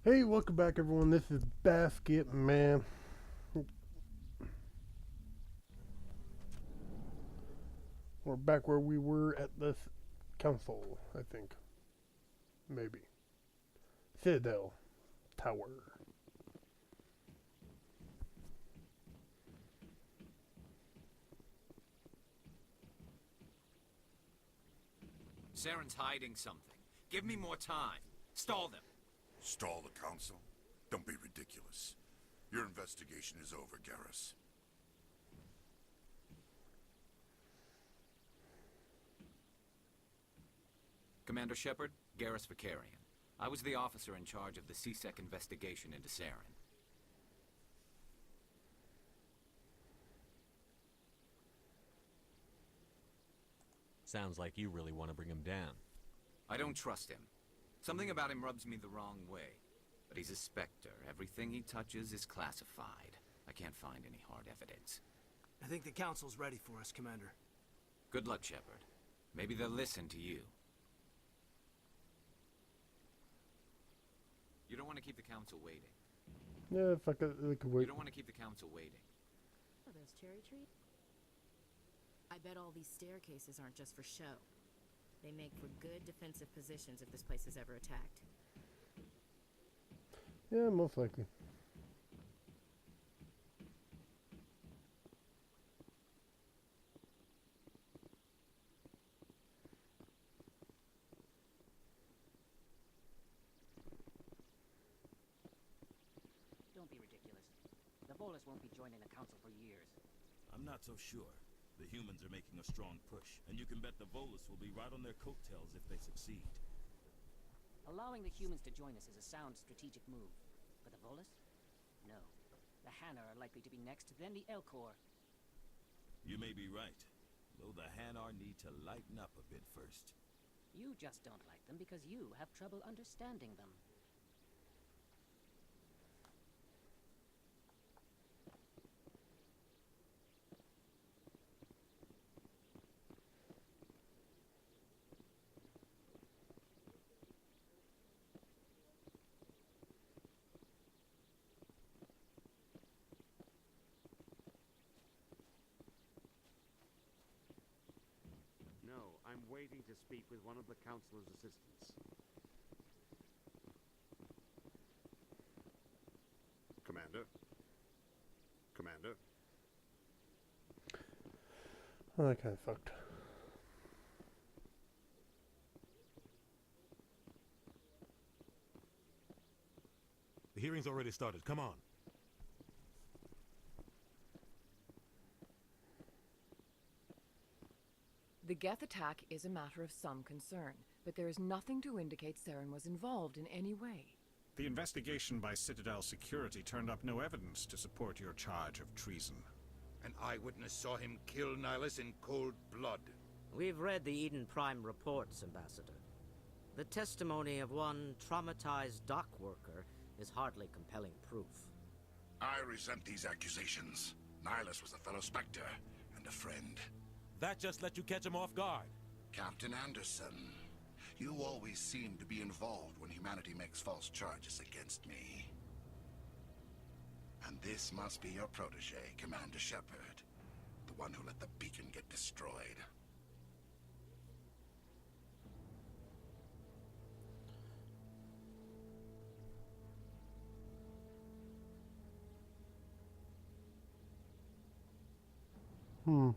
Hey, welcome back, everyone. This is Basket Man. We're back where we were at this council, I think. Maybe. Citadel Tower. Saren's hiding something. Give me more time. Stall them. Stall the council? Don't be ridiculous. Your investigation is over, Garrus. Commander Shepard, Garrus Vakarian. I was the officer in charge of the C-Sec investigation into Saren. Sounds like you really want to bring him down. I don't trust him. Something about him rubs me the wrong way. But he's a Spectre. Everything he touches is classified. I can't find any hard evidence. I think the Council's ready for us, Commander. Good luck, Shepard. Maybe they'll listen to you. You don't want to keep the Council waiting. Yeah, if I could You wait. don't want to keep the Council waiting. Are those cherry trees? I bet all these staircases aren't just for show. They make for good defensive positions if this place is ever attacked. Yeah, most likely. Don't be ridiculous. The Volus won't be joining the Council for years. I'm not so sure. The humans are making a strong push, and you can bet the Volus will be right on their coattails if they succeed. Allowing the humans to join us is a sound strategic move. But the Volus? No. The Hanar are likely to be next, then the Elcor. You may be right, though the Hanar need to lighten up a bit first. You just don't like them because you have trouble understanding them. No, I'm waiting to speak with one of the Councilor's assistants. Commander? Commander? Oh, that kind of sucked. The hearing's already started. Come on. The Geth attack is a matter of some concern, but there is nothing to indicate Saren was involved in any way. The investigation by Citadel Security turned up no evidence to support your charge of treason. An eyewitness saw him kill Nihilus in cold blood. We've read the Eden Prime reports, Ambassador. The testimony of one traumatized dock worker is hardly compelling proof. I resent these accusations. Nihilus was a fellow Spectre and a friend. That just let you catch him off guard. Captain Anderson, you always seem to be involved when humanity makes false charges against me. And this must be your protege, Commander Shepard. The one who let the beacon get destroyed. Hmm.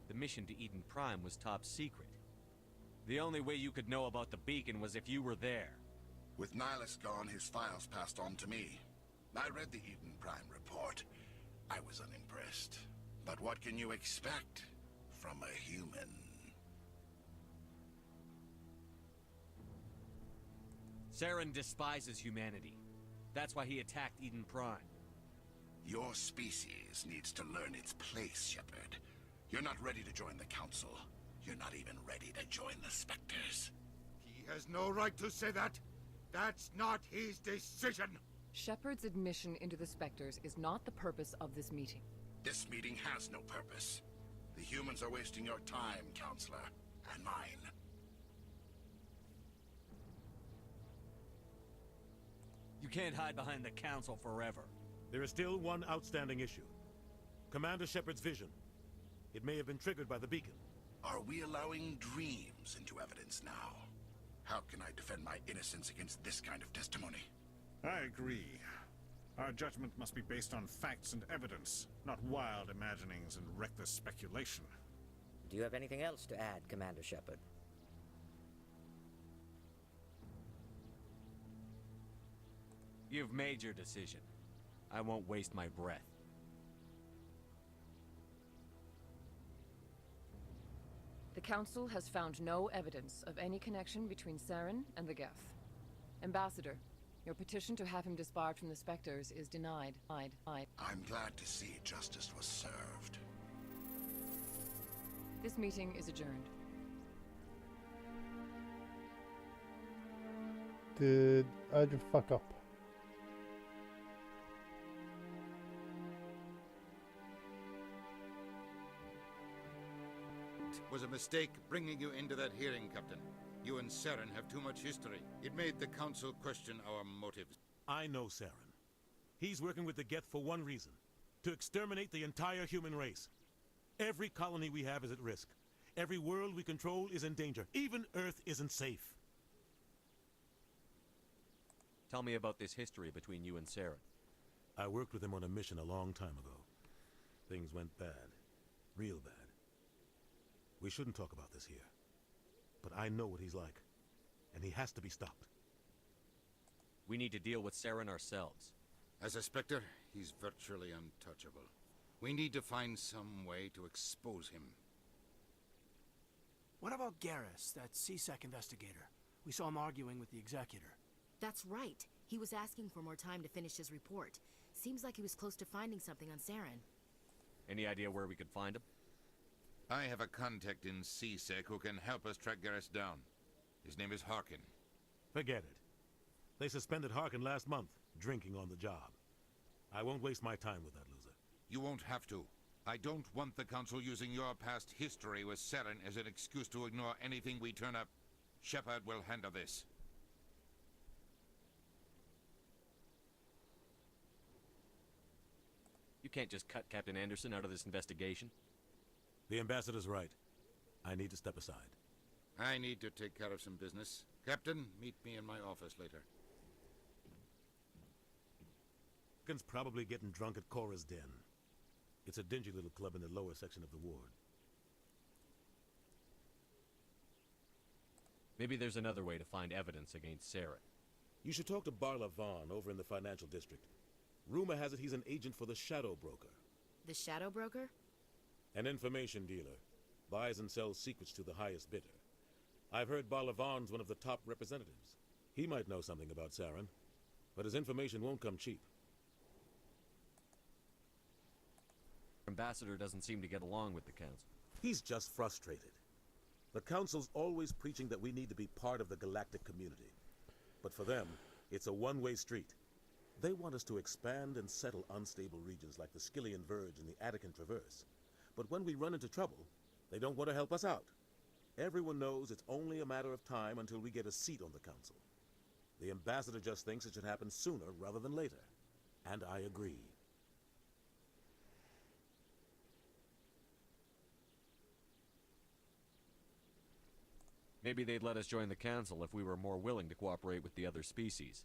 The mission to Eden Prime was top secret. The only way you could know about the beacon was if you were there. With Nihilus gone, his files passed on to me. I read the Eden Prime report. I was unimpressed. But what can you expect from a human? Saren despises humanity. That's why he attacked Eden Prime. Your species needs to learn its place, Shepard. You're not ready to join the Council. You're not even ready to join the Spectres. He has no right to say that. That's not his decision. Shepard's admission into the Spectres is not the purpose of this meeting. This meeting has no purpose. The humans are wasting your time, Counselor, and mine. You can't hide behind the Council forever. There is still one outstanding issue. Commander Shepard's vision. It may have been triggered by the beacon. Are we allowing dreams into evidence now? How can I defend my innocence against this kind of testimony? I agree. Our judgment must be based on facts and evidence, not wild imaginings and reckless speculation. Do you have anything else to add, Commander Shepard? You've made your decision. I won't waste my breath. The Council has found no evidence of any connection between Saren and the Geth. Ambassador, your petition to have him disbarred from the Spectres is denied. I'm glad to see justice was served. This meeting is adjourned. Did I just fuck up? It was a mistake bringing you into that hearing, Captain. You and Saren have too much history. It made the Council question our motives. I know Saren. He's working with the Geth for one reason. To exterminate the entire human race. Every colony we have is at risk. Every world we control is in danger. Even Earth isn't safe. Tell me about this history between you and Saren. I worked with him on a mission a long time ago. Things went bad. Real bad. We shouldn't talk about this here. But I know what he's like. And he has to be stopped. We need to deal with Saren ourselves. As a Spectre, he's virtually untouchable. We need to find some way to expose him. What about Garrus, that CSEC investigator? We saw him arguing with the Executor. That's right. He was asking for more time to finish his report. Seems like he was close to finding something on Saren. Any idea where we could find him? I have a contact in CSEC who can help us track Garrus down. His name is Harkin. Forget it. They suspended Harkin last month, drinking on the job. I won't waste my time with that loser. You won't have to. I don't want the Council using your past history with Saren as an excuse to ignore anything we turn up. Shepard will handle this. You can't just cut Captain Anderson out of this investigation. The Ambassador's right. I need to step aside. I need to take care of some business. Captain, meet me in my office later. Harkin's probably getting drunk at Cora's Den. It's a dingy little club in the lower section of the ward. Maybe there's another way to find evidence against Saren. You should talk to Barla Vaughn over in the financial district. Rumor has it he's an agent for the Shadow Broker. The Shadow Broker? An information dealer. Buys and sells secrets to the highest bidder. I've heard Barla Vaughn's one of the top representatives. He might know something about Saren, but his information won't come cheap. Ambassador doesn't seem to get along with the Council. He's just frustrated. The Council's always preaching that we need to be part of the galactic community. But for them, it's a one-way street. They want us to expand and settle unstable regions like the Skillian Verge and the Attican Traverse. But when we run into trouble, they don't want to help us out. Everyone knows it's only a matter of time until we get a seat on the Council. The Ambassador just thinks it should happen sooner rather than later. And I agree. Maybe they'd let us join the Council if we were more willing to cooperate with the other species.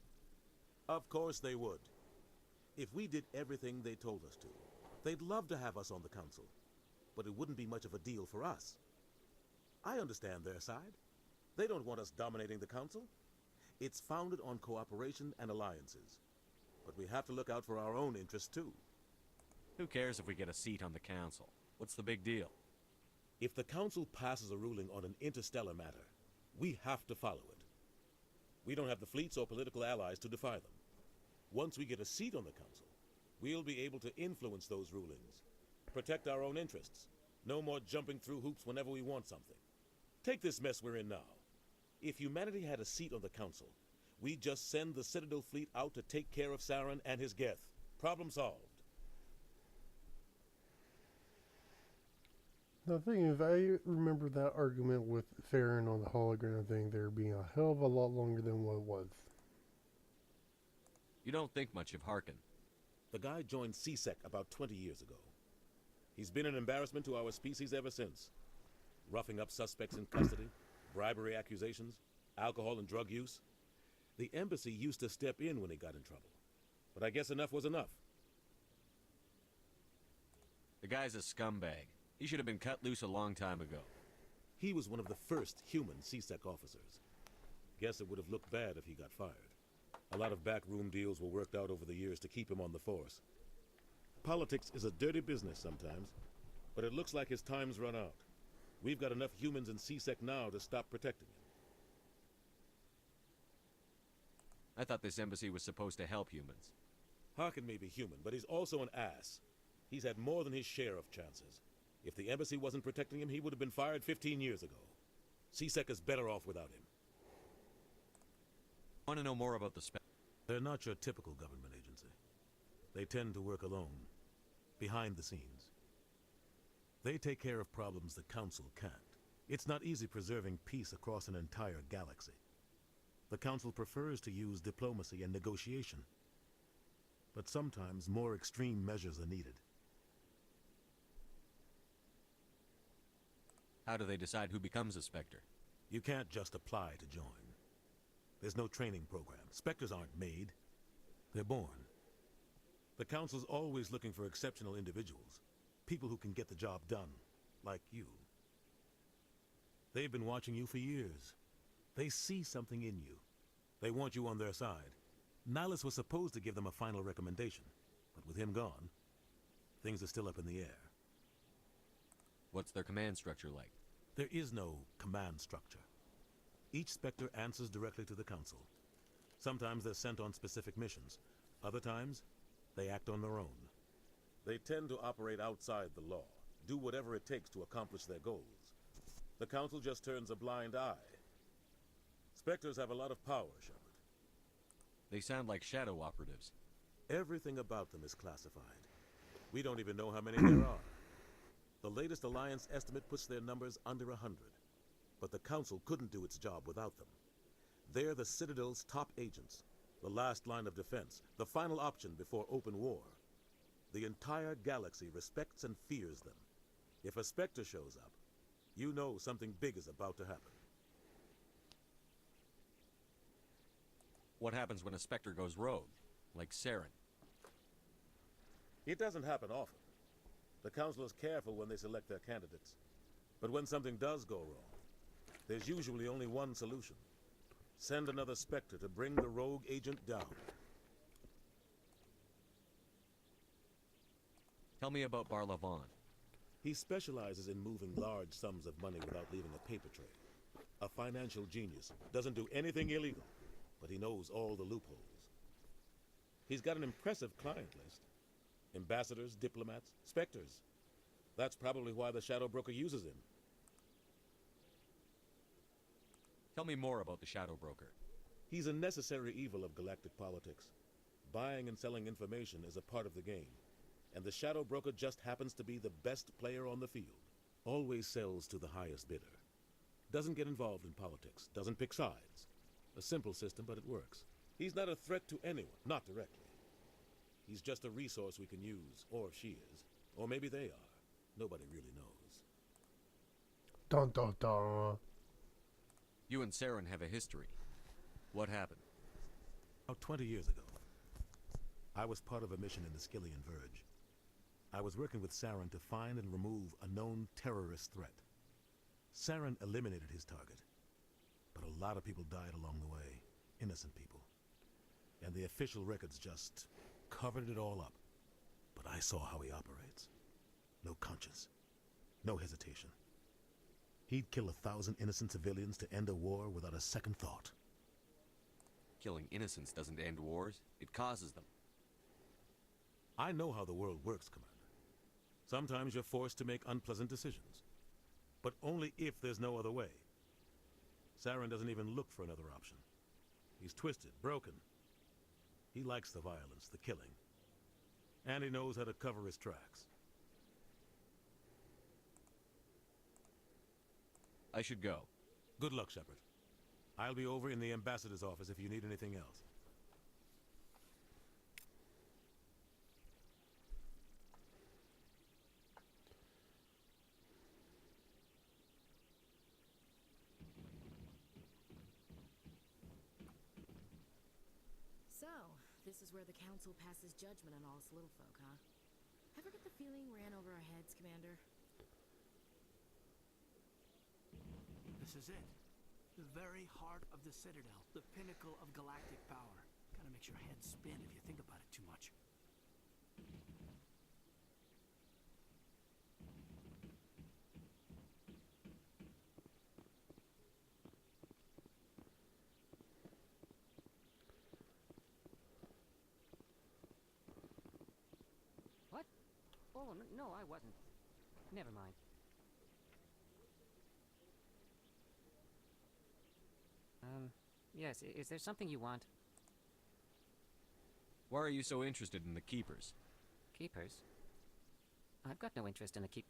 Of course they would. If we did everything they told us to, they'd love to have us on the Council. But it wouldn't be much of a deal for us. I understand their side. They don't want us dominating the Council. It's founded on cooperation and alliances. But we have to look out for our own interests too. Who cares if we get a seat on the Council? What's the big deal? If the Council passes a ruling on an interstellar matter, we have to follow it. We don't have the fleets or political allies to defy them. Once we get a seat on the Council, we'll be able to influence those rulings. Protect our own interests. No more jumping through hoops whenever we want something. Take this mess we're in now. If humanity had a seat on the Council, we'd just send the Citadel fleet out to take care of Saren and his Geth. Problem solved. The thing is, I remember that argument with Saren on the hologram thing there being a hell of a lot longer than what it was. You don't think much of Harkin. The guy joined CSEC about 20 years ago. He's been an embarrassment to our species ever since. Roughing up suspects in custody, bribery accusations, alcohol and drug use. The embassy used to step in when he got in trouble. But I guess enough was enough. The guy's a scumbag. He should have been cut loose a long time ago. He was one of the first human CSEC officers. Guess it would have looked bad if he got fired. A lot of backroom deals were worked out over the years to keep him on the force. Politics is a dirty business sometimes, but it looks like his time's run out. We've got enough humans in CSEC now to stop protecting him. I thought this embassy was supposed to help humans. Harkin may be human, but he's also an ass. He's had more than his share of chances. If the embassy wasn't protecting him, he would have been fired 15 years ago. CSEC is better off without him. I want to know more about the They're not your typical government agency. They tend to work alone, behind the scenes. They take care of problems the Council can't. It's not easy preserving peace across an entire galaxy. The Council prefers to use diplomacy and negotiation. But sometimes more extreme measures are needed. How do they decide who becomes a Spectre? You can't just apply to join. There's no training program. Spectres aren't made. They're born. The Council's always looking for exceptional individuals. People who can get the job done, like you. They've been watching you for years. They see something in you. They want you on their side. Nihilus was supposed to give them a final recommendation, but with him gone, things are still up in the air. What's their command structure like? There is no command structure. Each Spectre answers directly to the Council. Sometimes they're sent on specific missions. Other times, they act on their own. They tend to operate outside the law, do whatever it takes to accomplish their goals. The Council just turns a blind eye. Spectres have a lot of power, Shepard. They sound like shadow operatives. Everything about them is classified. We don't even know how many there are. The latest Alliance estimate puts their numbers under 100. But the Council couldn't do its job without them. They're the Citadel's top agents, the last line of defense, the final option before open war. The entire galaxy respects and fears them. If a Spectre shows up, you know something big is about to happen. What happens when a Spectre goes rogue, like Saren? It doesn't happen often. The Council is careful when they select their candidates. But when something does go wrong, there's usually only one solution. Send another Spectre to bring the rogue agent down. Tell me about Barlavon. He specializes in moving large sums of money without leaving a paper trail. A financial genius. Doesn't do anything illegal, but he knows all the loopholes. He's got an impressive client list. Ambassadors, diplomats, Spectres. That's probably why the Shadow Broker uses him. Tell me more about the Shadow Broker. He's a necessary evil of galactic politics. Buying and selling information is a part of the game. And the Shadow Broker just happens to be the best player on the field. Always sells to the highest bidder. Doesn't get involved in politics. Doesn't pick sides. A simple system, but it works. He's not a threat to anyone, not directly. He's just a resource we can use, or she is. Or maybe they are. Nobody really knows. Dun dun dun. You and Saren have a history. What happened? About 20 years ago, I was part of a mission in the Skillian Verge. I was working with Saren to find and remove a known terrorist threat. Saren eliminated his target, but a lot of people died along the way. Innocent people. And the official records just covered it all up. But I saw how he operates. No conscience. No hesitation. He'd kill 1,000 innocent civilians to end a war without a second thought. Killing innocents doesn't end wars. It causes them. I know how the world works, Commander. Sometimes you're forced to make unpleasant decisions. But only if there's no other way. Saren doesn't even look for another option. He's twisted, broken. He likes the violence, the killing. And he knows how to cover his tracks. I should go. Good luck, Shepard. I'll be over in the ambassador's office if you need anything else. So, this is where the Council passes judgment on all us little folk, huh? Ever get the feeling ran over our heads, Commander? This is it. The very heart of the Citadel. The pinnacle of galactic power. Kinda makes your head spin if you think about it too much. What? Oh, no, I wasn't. Never mind. Yes, is there something you want? Why are you so interested in the Keepers? Keepers? I've got no interest in the keep...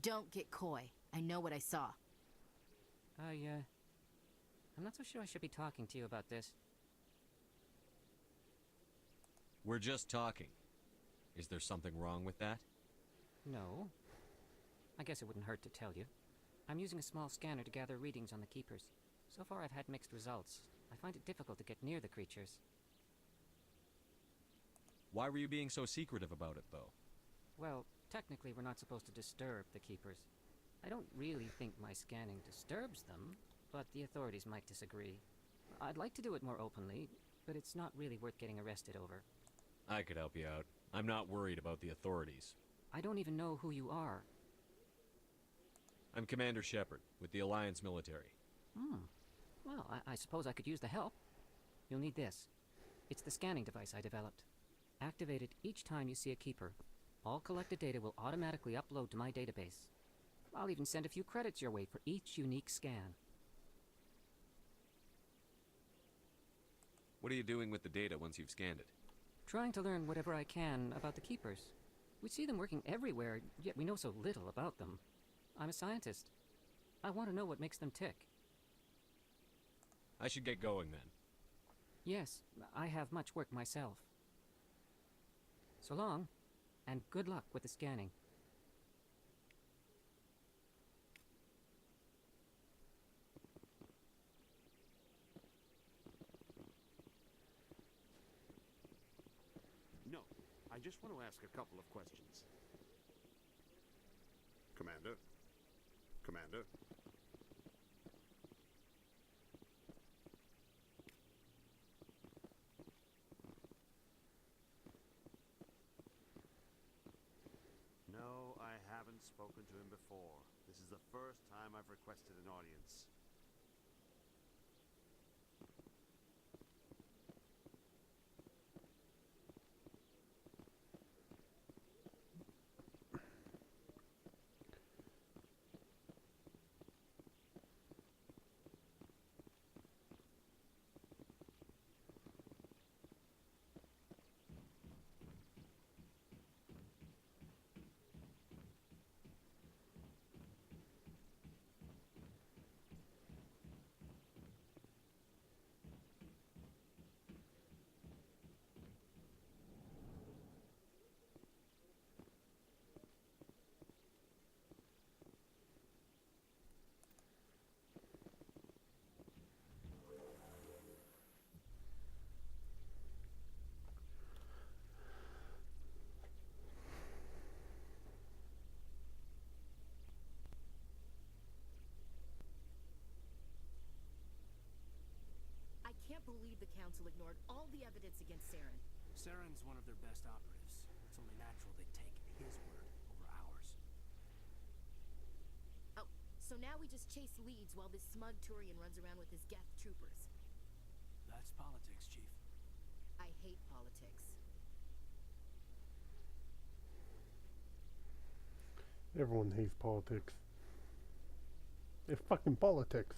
Don't get coy. I know what I saw. I'm not so sure I should be talking to you about this. We're just talking. Is there something wrong with that? No. I guess it wouldn't hurt to tell you. I'm using a small scanner to gather readings on the Keepers. So far I've had mixed results. I find it difficult to get near the creatures. Why were you being so secretive about it, though? Well, technically we're not supposed to disturb the Keepers. I don't really think my scanning disturbs them, but the authorities might disagree. I'd like to do it more openly, but it's not really worth getting arrested over. I could help you out. I'm not worried about the authorities. I don't even know who you are. I'm Commander Shepard, with the Alliance military. Well, I suppose I could use the help. You'll need this. It's the scanning device I developed. Activate it each time you see a Keeper. All collected data will automatically upload to my database. I'll even send a few credits your way for each unique scan. What are you doing with the data once you've scanned it? Trying to learn whatever I can about the Keepers. We see them working everywhere, yet we know so little about them. I'm a scientist. I want to know what makes them tick. I should get going then. Yes, I have much work myself. So long, and good luck with the scanning. No, I just want to ask a couple of questions. Commander? Commander? No, I haven't spoken to him before. This is the first time I've requested an audience. I can't believe the Council ignored all the evidence against Saren. Saren's one of their best operatives. It's only natural they'd take his word over ours. Oh, so now we just chase leads while this smug Turian runs around with his Geth troopers. That's politics, Chief. I hate politics. Everyone hates politics. It's fucking politics.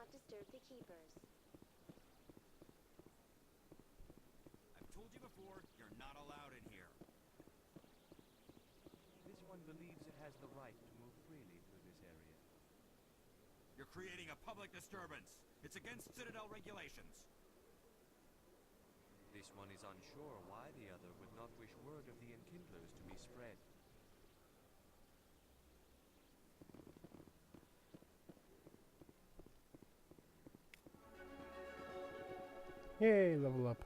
not disturb the keepers. I've told you before, you're not allowed in here. This one believes it has the right to move freely through this area. You're creating a public disturbance. It's against Citadel regulations. This one is unsure why the other would not wish word of the Enkindlers to be spread. Yay, level up.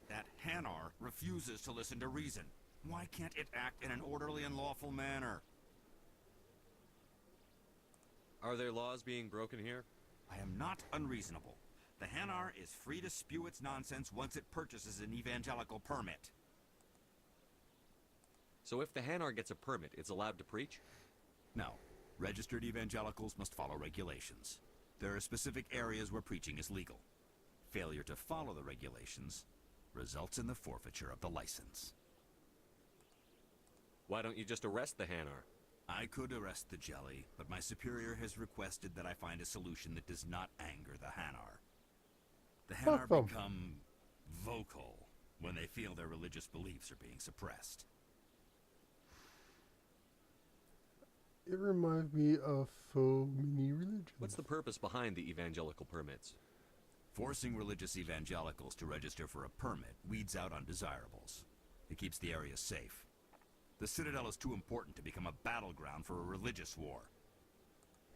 That Hanar refuses to listen to reason. Why can't it act in an orderly and lawful manner? Are there laws being broken here? I am not unreasonable. The Hanar is free to spew its nonsense once it purchases an evangelical permit. So if the Hanar gets a permit, it's allowed to preach? No. Registered evangelicals must follow regulations. There are specific areas where preaching is legal. Failure to follow the regulations results in the forfeiture of the license. Why don't you just arrest the Hanar? I could arrest the Jelly, but my superior has requested that I find a solution that does not anger the Hanar. The Hanar become vocal when they feel their religious beliefs are being suppressed. It reminds me of so many religions. What's the purpose behind the evangelical permits? Forcing religious evangelicals to register for a permit weeds out undesirables. It keeps the area safe. The Citadel is too important to become a battleground for a religious war.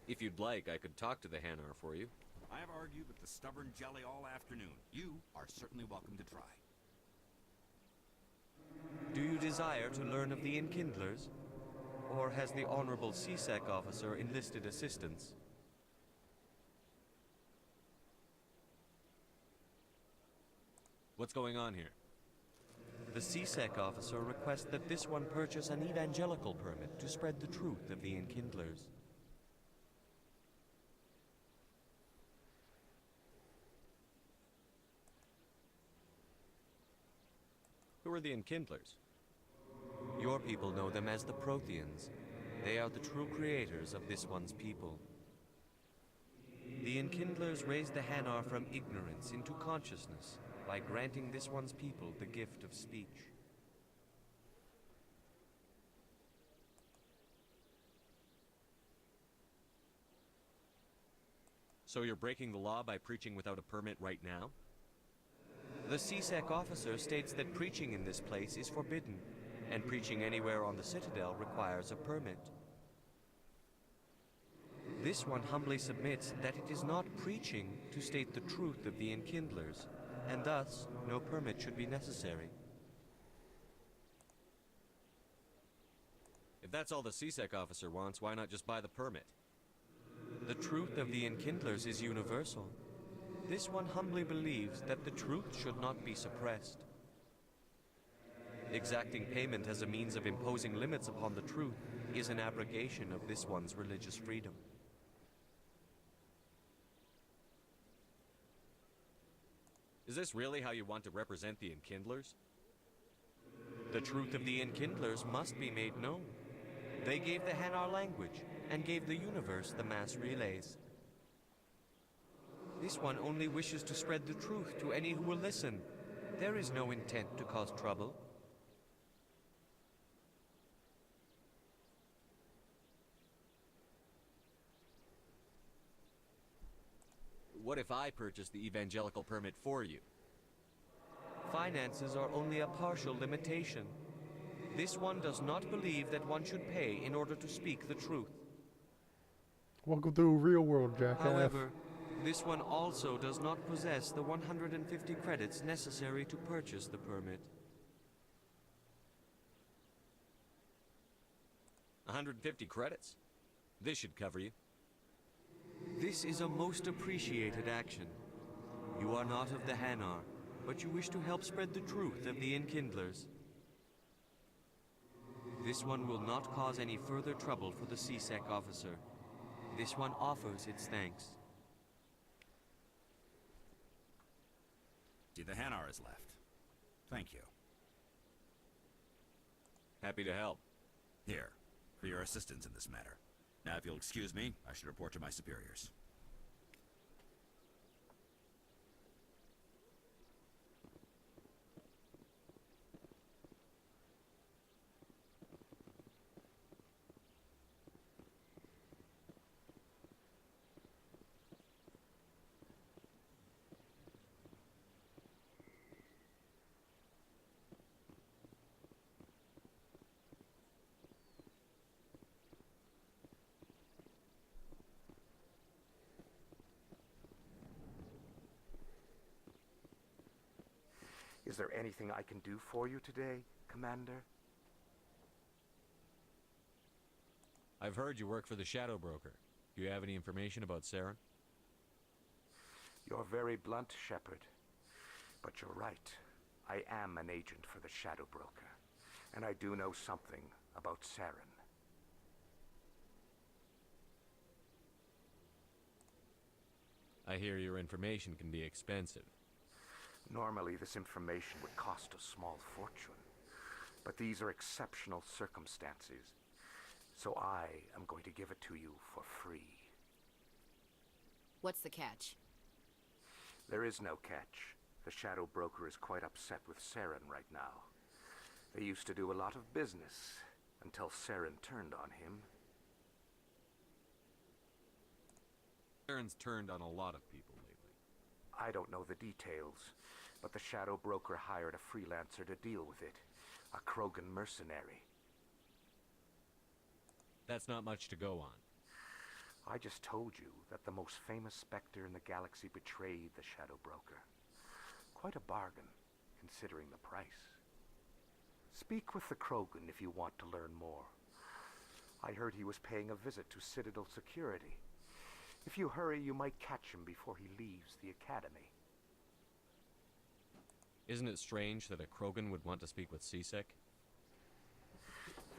If you'd like, I could talk to the Hanar for you. I have argued with the stubborn Jelly all afternoon. You are certainly welcome to try. Do you desire to learn of the Enkindlers? Or has the Honorable CSEC officer enlisted assistance? What's going on here? The CSEC officer requests that this one purchase an evangelical permit to spread the truth of the Enkindlers. Who are the Enkindlers? Your people know them as the Protheans. They are the true creators of this one's people. The Enkindlers raised the Hanar from ignorance into consciousness by granting this one's people the gift of speech. So you're breaking the law by preaching without a permit right now? The CSEC officer states that preaching in this place is forbidden, and preaching anywhere on the Citadel requires a permit. This one humbly submits that it is not preaching to state the truth of the Enkindlers, and thus no permit should be necessary. If that's all the CSEC officer wants, why not just buy the permit? The truth of the Enkindlers is universal. This one humbly believes that the truth should not be suppressed. Exacting payment as a means of imposing limits upon the truth is an abrogation of this one's religious freedom. Is this really how you want to represent the Enkindlers? The truth of the Enkindlers must be made known. They gave the Hanar language, and gave the universe the mass relays. This one only wishes to spread the truth to any who will listen. There is no intent to cause trouble. What if I purchase the evangelical permit for you? Finances are only a partial limitation. This one does not believe that one should pay in order to speak the truth. Welcome to the real world, jackass. However, this one also does not possess the 150 credits necessary to purchase the permit. 150 credits? This should cover you. This is a most appreciated action. You are not of the Hanar, but you wish to help spread the truth of the Enkindlers. This one will not cause any further trouble for the CSEC officer. This one offers its thanks. See, the Hanar is left. Thank you. Happy to help. Here, for your assistance in this matter. Now, if you'll excuse me, I should report to my superiors. Is there anything I can do for you today, Commander? I've heard you work for the Shadow Broker. Do you have any information about Saren? You're very blunt, Shepard. But you're right. I am an agent for the Shadow Broker. And I do know something about Saren. I hear your information can be expensive. Normally, this information would cost a small fortune. But these are exceptional circumstances. So I am going to give it to you for free. What's the catch? There is no catch. The Shadow Broker is quite upset with Saren right now. They used to do a lot of business until Saren turned on him. Saren's turned on a lot of people lately. I don't know the details, but the Shadow Broker hired a freelancer to deal with it. A Krogan mercenary. That's not much to go on. I just told you that the most famous Spectre in the galaxy betrayed the Shadow Broker. Quite a bargain, considering the price. Speak with the Krogan if you want to learn more. I heard he was paying a visit to Citadel security. If you hurry, you might catch him before he leaves the Academy. Isn't it strange that a Krogan would want to speak with CSEC?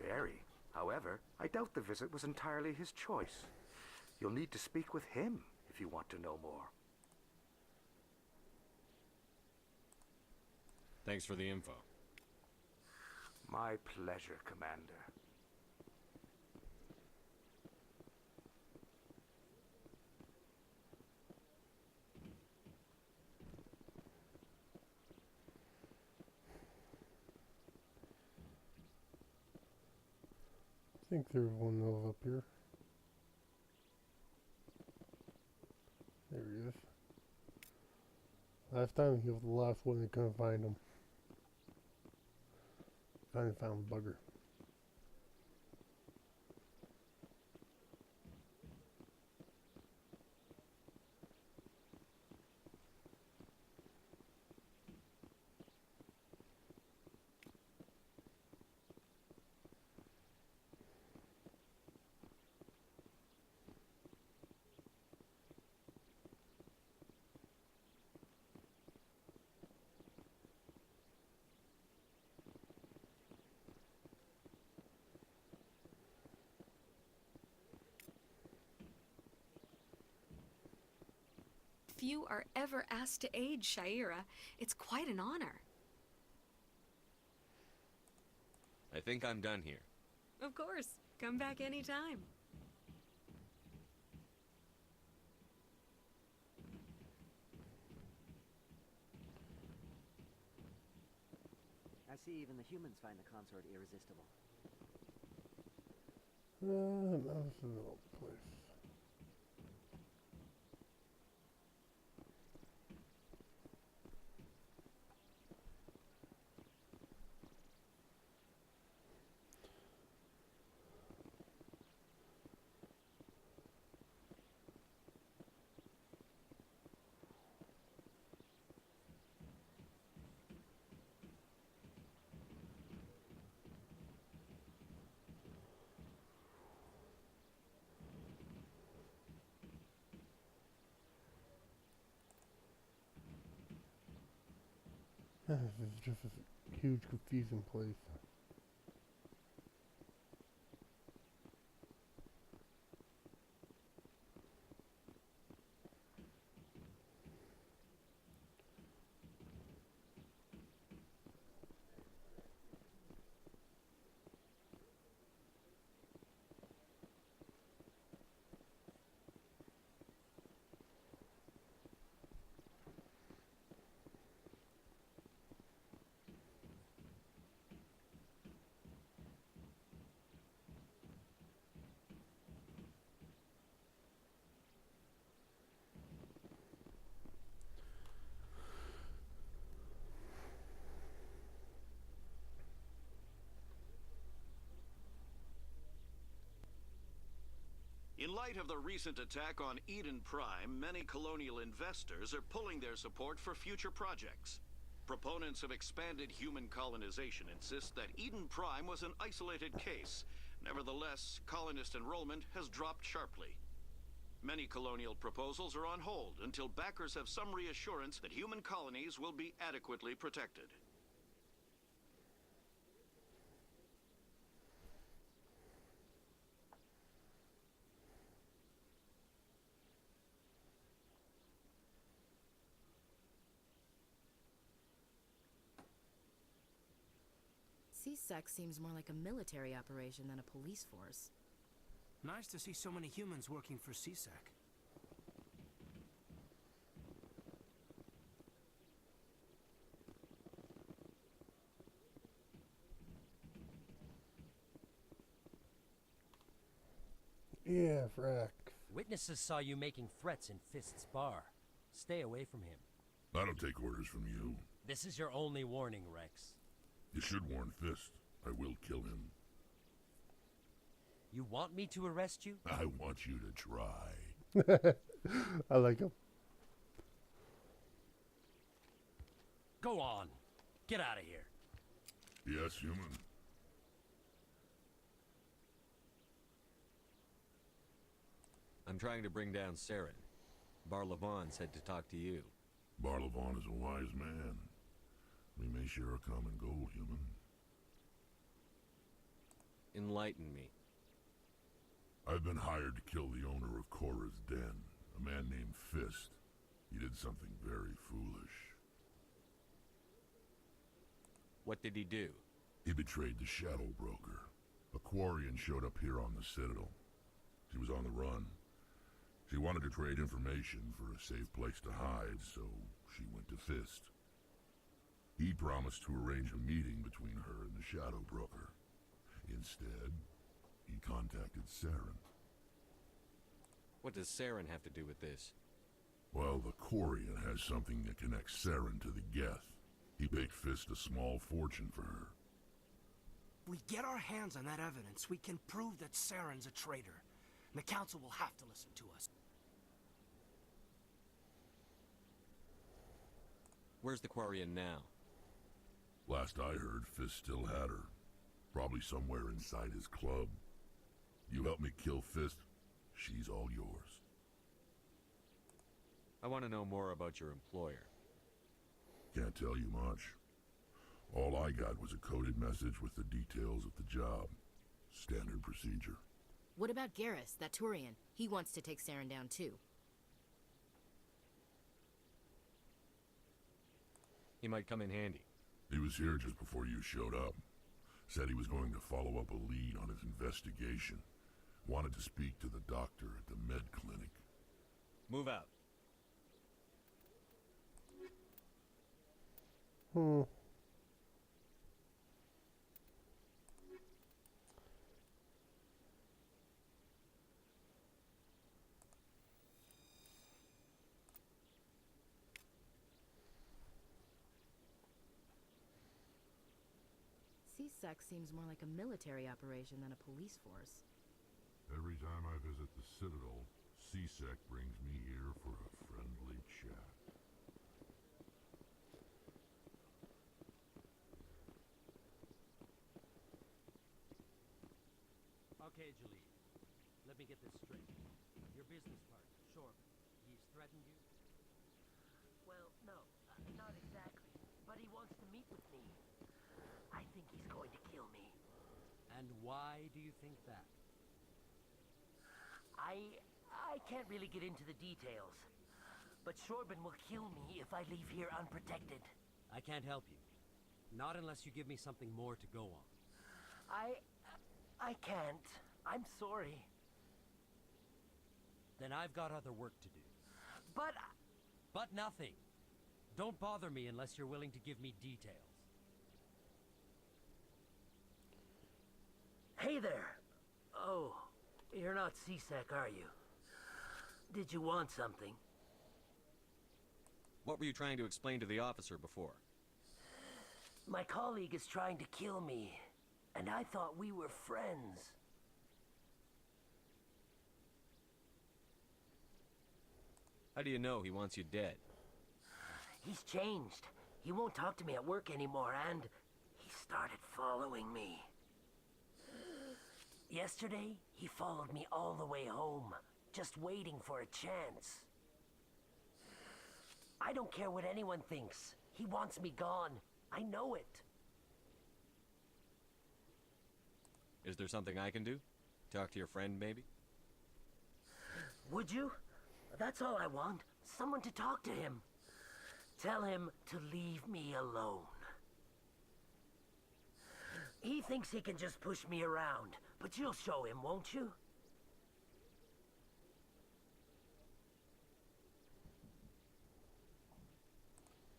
Very. However, I doubt the visit was entirely his choice. You'll need to speak with him if you want to know more. Thanks for the info. My pleasure, Commander. I think there's one Nova up here. There he is. Last time he was the last one and couldn't find him. Finally found Bugger. Few are ever asked to aid Sha'ira. It's quite an honor. I think I'm done here. Of course. Come back anytime. I see even the humans find the consort irresistible. That's an old place. This is just a huge, confusing place. In light of the recent attack on Eden Prime, many colonial investors are pulling their support for future projects. Proponents of expanded human colonization insist that Eden Prime was an isolated case. Nevertheless, colonist enrollment has dropped sharply. Many colonial proposals are on hold until backers have some reassurance that human colonies will be adequately protected. CSEC seems more like a military operation than a police force. Nice to see so many humans working for CSEC. Yeah, frack. Witnesses saw you making threats in Fist's bar. Stay away from him. I don't take orders from you. This is your only warning, Rex. You should warn Fist. I will kill him. You want me to arrest you? I want you to try. I like him. Go on. Get out of here. Yes, human. I'm trying to bring down Saren. Barlavon said to talk to you. Barlavon is a wise man. We may share a common goal, human. Enlighten me. I've been hired to kill the owner of Korra's Den, a man named Fist. He did something very foolish. What did he do? He betrayed the Shadow Broker. A Quarian showed up here on the Citadel. She was on the run. She wanted to trade information for a safe place to hide, so she went to Fist. He promised to arrange a meeting between her and the Shadow Broker. Instead, he contacted Saren. What does Saren have to do with this? Well, the Quarian has something that connects Saren to the Geth. He paid Fist a small fortune for her. If we get our hands on that evidence, we can prove that Saren's a traitor. And the Council will have to listen to us. Where's the Quarian now? Last I heard, Fist still had her. Probably somewhere inside his club. You help me kill Fist, she's all yours. I want to know more about your employer. Can't tell you much. All I got was a coded message with the details of the job. Standard procedure. What about Garrus, that Turian? He wants to take Saren down too. He might come in handy. He was here just before you showed up. Said he was going to follow up a lead on his investigation. Wanted to speak to the doctor at the med clinic. Move out. CSEC seems more like a military operation than a police force. Every time I visit the Citadel, CSEC brings me here for a friendly chat. Okay, Julie. Let me get this straight. Your business partner, Shorb, he's threatened you? Well, no, not exactly. But he wants to speak with me. I think he's going to kill me. And why do you think that? I can't really get into the details. But Shorben will kill me if I leave here unprotected. I can't help you. Not unless you give me something more to go on. I can't. I'm sorry. Then I've got other work to do. But... But nothing. Don't bother me unless you're willing to give me details. Hey there. Oh, you're not CSEC, are you? Did you want something? What were you trying to explain to the officer before? My colleague is trying to kill me, and I thought we were friends. How do you know he wants you dead? He's changed. He won't talk to me at work anymore, and he started following me. Yesterday, he followed me all the way home, just waiting for a chance. I don't care what anyone thinks. He wants me gone. I know it. Is there something I can do? Talk to your friend, maybe? Would you? That's all I want. Someone to talk to him. Tell him to leave me alone. He thinks he can just push me around, but you'll show him, won't you?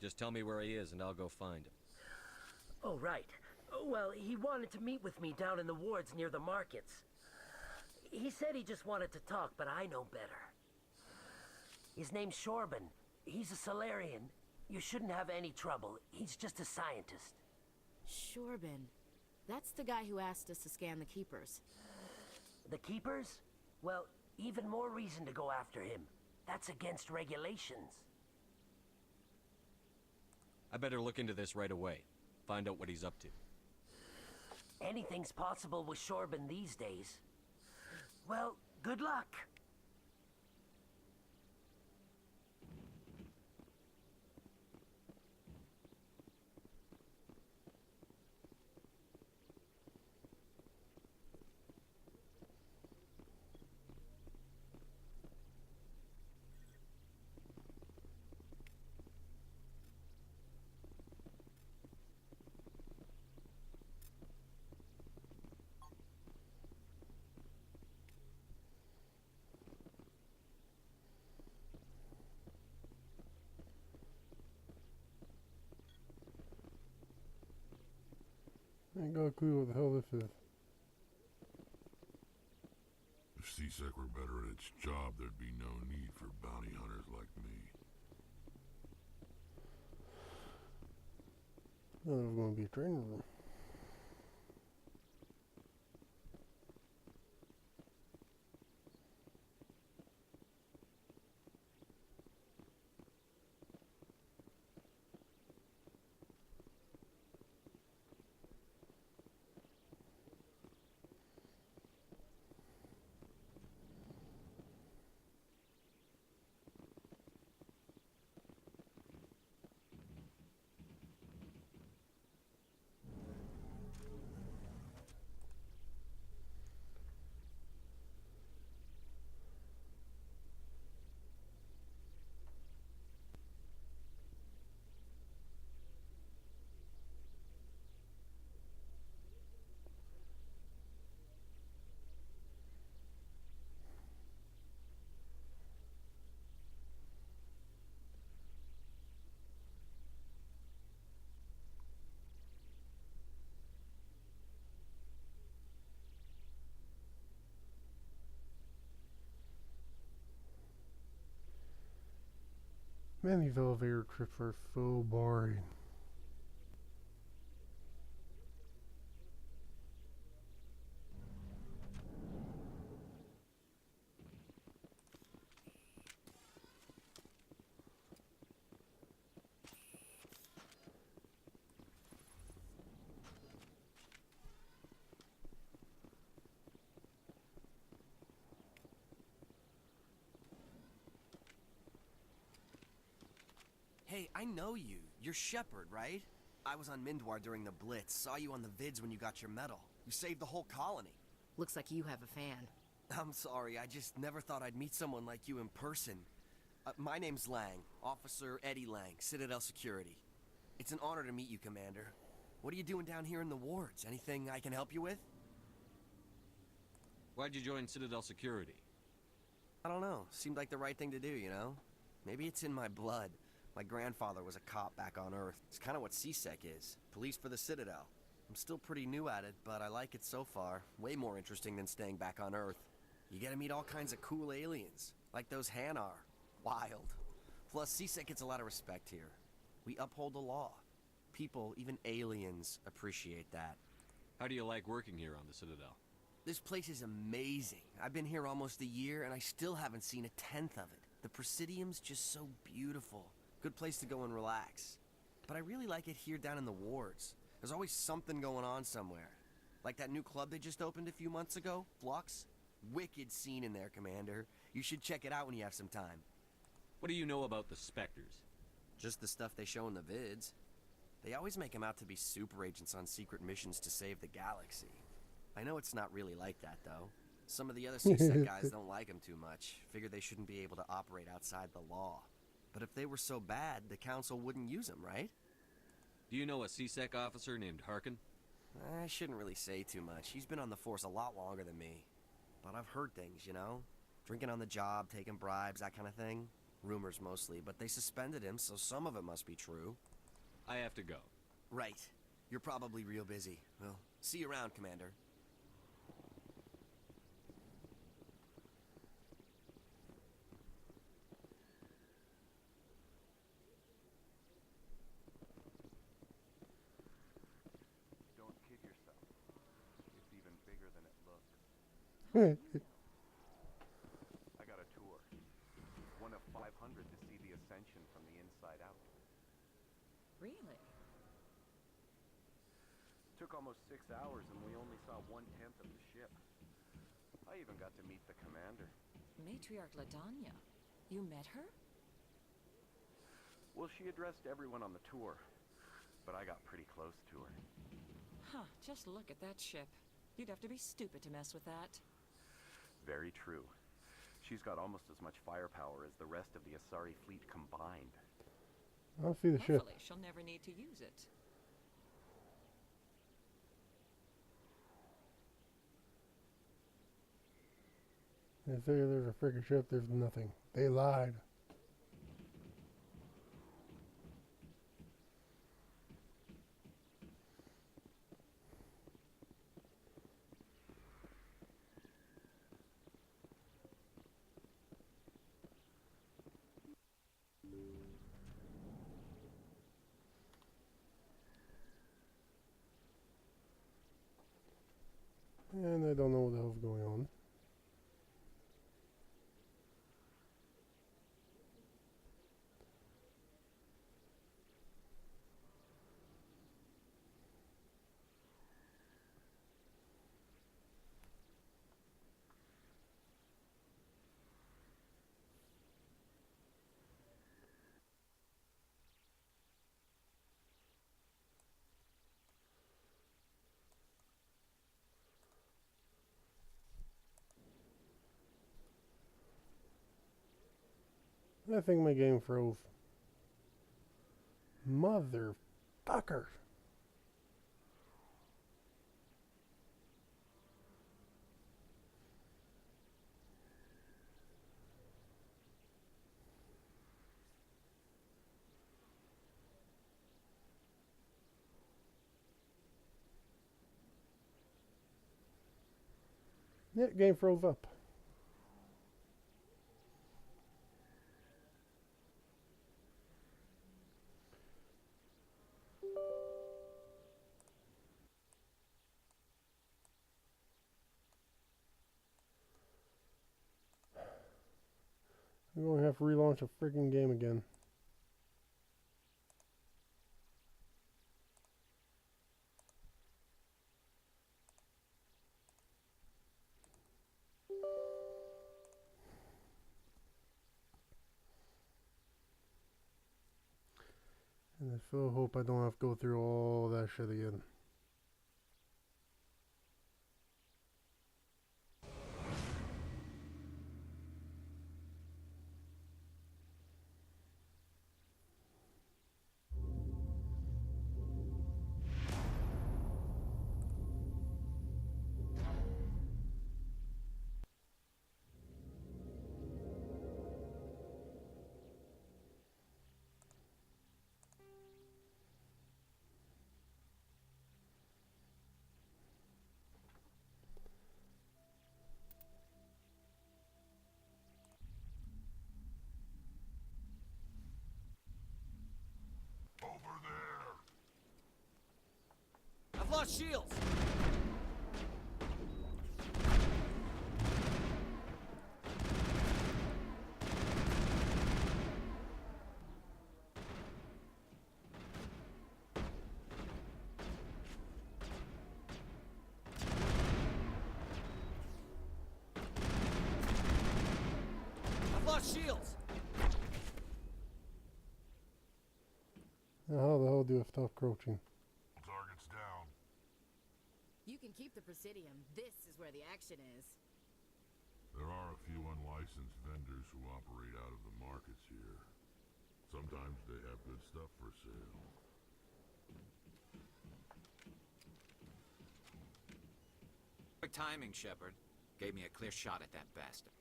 Just tell me where he is and I'll go find him. Oh, right. Well, he wanted to meet with me down in the wards near the markets. He said he just wanted to talk, but I know better. His name's Shorben. He's a Solarian. You shouldn't have any trouble. He's just a scientist. Shorben. That's the guy who asked us to scan the Keepers. The Keepers? Well, even more reason to go after him. That's against regulations. I better look into this right away. Find out what he's up to. Anything's possible with Shorben these days. Well, good luck. I ain't got a clue what the hell this is. If CSEC were better at its job, there'd be no need for bounty hunters like me. Oh, there's going to be a training room. Man, these elevator trips are so boring. Hey, I know you. You're Shepard, right? I was on Mindwar during the Blitz. Saw you on the vids when you got your medal. You saved the whole colony. Looks like you have a fan. I'm sorry, I just never thought I'd meet someone like you in person. My name's Lang, Officer Eddie Lang, Citadel Security. It's an honor to meet you, Commander. What are you doing down here in the wards? Anything I can help you with? Why'd you join Citadel Security? I don't know. Seemed like the right thing to do, you know? Maybe it's in my blood. My grandfather was a cop back on Earth. It's kind of what CSEC is. Police for the Citadel. I'm still pretty new at it, but I like it so far. Way more interesting than staying back on Earth. You get to meet all kinds of cool aliens, like those Hanar. Wild. Plus, CSEC gets a lot of respect here. We uphold the law. People, even aliens, appreciate that. How do you like working here on the Citadel? This place is amazing. I've been here almost a year, and I still haven't seen a tenth of it. The Presidium's just so beautiful. Good place to go and relax. But I really like it here down in the wards. There's always something going on somewhere. Like that new club they just opened a few months ago, Flux. Wicked scene in there, Commander. You should check it out when you have some time. What do you know about the Spectres? Just the stuff they show in the vids. They always make them out to be super agents on secret missions to save the galaxy. I know it's not really like that, though. Some of the other CSEC guys don't like them too much. Figure they shouldn't be able to operate outside the law. But if they were so bad, the Council wouldn't use them, right? Do you know a CSEC officer named Harkin? I shouldn't really say too much. He's been on the force a lot longer than me. But I've heard things, you know? Drinking on the job, taking bribes, that kind of thing. Rumors mostly, but they suspended him, so some of it must be true. I have to go. Right. You're probably real busy. Well, see you around, Commander. Don't kid yourself. It's even bigger than it looks. I got a tour. One of 500 to see the Ascension from the inside out. Really? Took almost 6 hours and we only saw 1/10 of the ship. I even got to meet the commander. Matriarch Ladanya. You met her? Well, she addressed everyone on the tour, but I got pretty close to her. Huh, just look at that ship. You'd have to be stupid to mess with that. Very true. She's got almost as much firepower as the rest of the Asari fleet combined. I'll see the ship. Hopefully she'll never need to use it. They say there's a freaking ship, there's nothing. They lied. And I don't know what the hell's going on. I think my game froze. Motherfucker. Yeah, game froze up. I'm going to have to relaunch a freaking game again. I still hope I don't have to go through all that shit again. I've lost shields! I've lost shields! Now how the hell do I stop crouching? Target's down. You can keep the Presidium. This is where the action is. There are a few unlicensed vendors who operate out of the markets here. Sometimes they have good stuff for sale. Quick timing, Shepard. Gave me a clear shot at that bastard.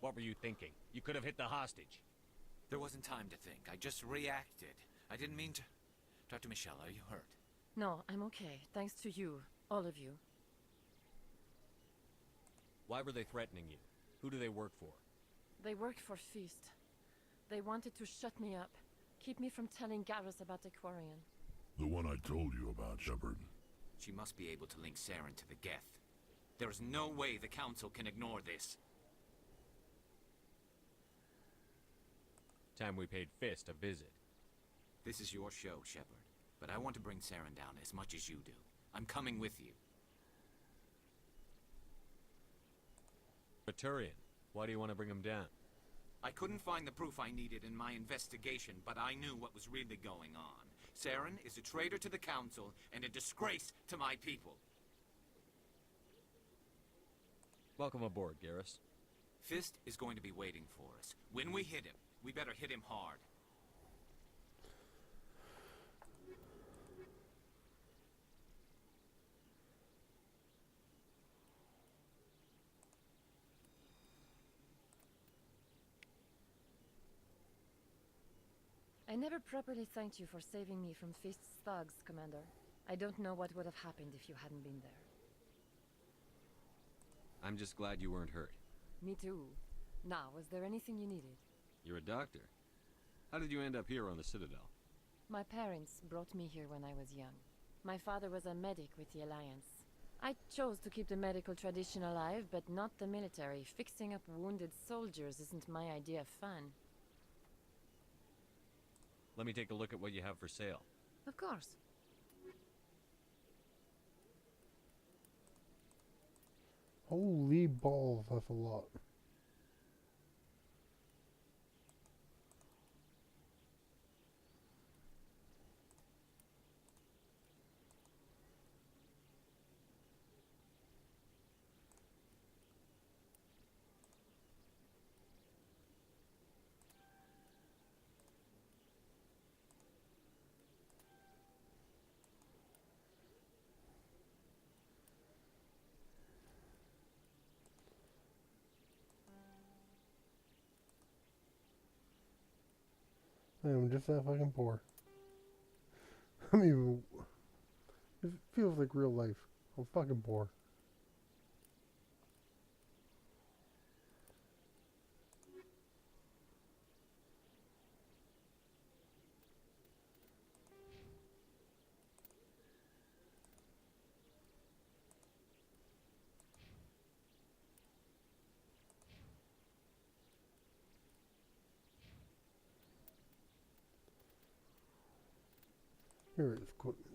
What were you thinking? You could have hit the hostage. There wasn't time to think. I just reacted. I didn't mean to... Dr. Michelle, are you hurt? No, I'm okay. Thanks to you. All of you. Why were they threatening you? Who do they work for? They worked for Feast. They wanted to shut me up. Keep me from telling Garrus about the Quarian. The one I told you about, Shepard. She must be able to link Saren to the Geth. There is no way the Council can ignore this. Time we paid Fist a visit. This is your show, Shepard. But I want to bring Saren down as much as you do. I'm coming with you. Baturian, why do you want to bring him down? I couldn't find the proof I needed in my investigation, but I knew what was really going on. Saren is a traitor to the Council and a disgrace to my people. Welcome aboard, Garrus. Fist is going to be waiting for us. When we hit him, we better hit him hard. I never properly thanked you for saving me from Fist's thugs, Commander. I don't know what would have happened if you hadn't been there. I'm just glad you weren't hurt. Me too. Now, was there anything you needed? You're a doctor. How did you end up here on the Citadel? My parents brought me here when I was young. My father was a medic with the Alliance. I chose to keep the medical tradition alive, but not the military. Fixing up wounded soldiers isn't my idea of fun. Let me take a look at what you have for sale. Of course. Holy balls, that's a lot. I am just that fucking poor. I mean, it feels like real life. I'm fucking poor. Here is equipment.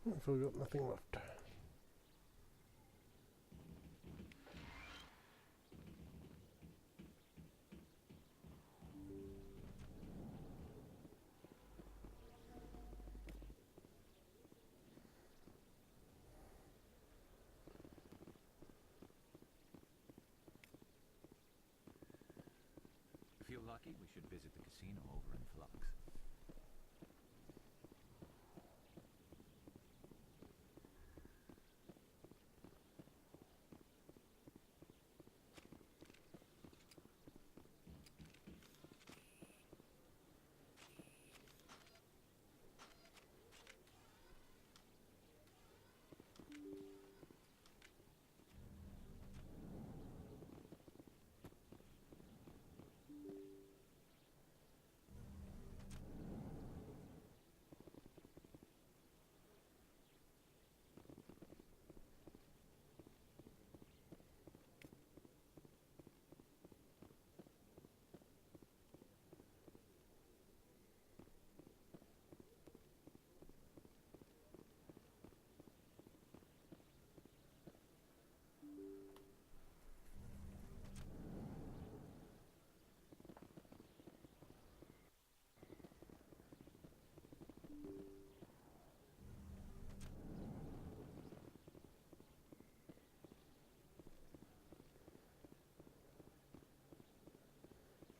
So we got nothing left. If you're lucky, we should visit the casino over in Flux.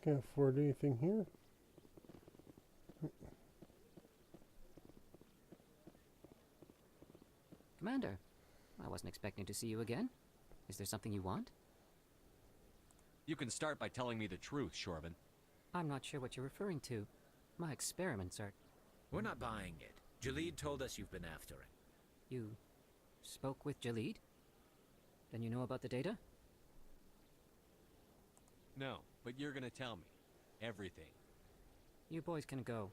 Can't afford anything here. Commander, I wasn't expecting to see you again. Is there something you want? You can start by telling me the truth, Shorban. I'm not sure what you're referring to. My experiments are... We're not buying it. Jalid told us you've been after it. You spoke with Jalid? Then you know about the data? No, but you're gonna tell me. Everything. You boys can go.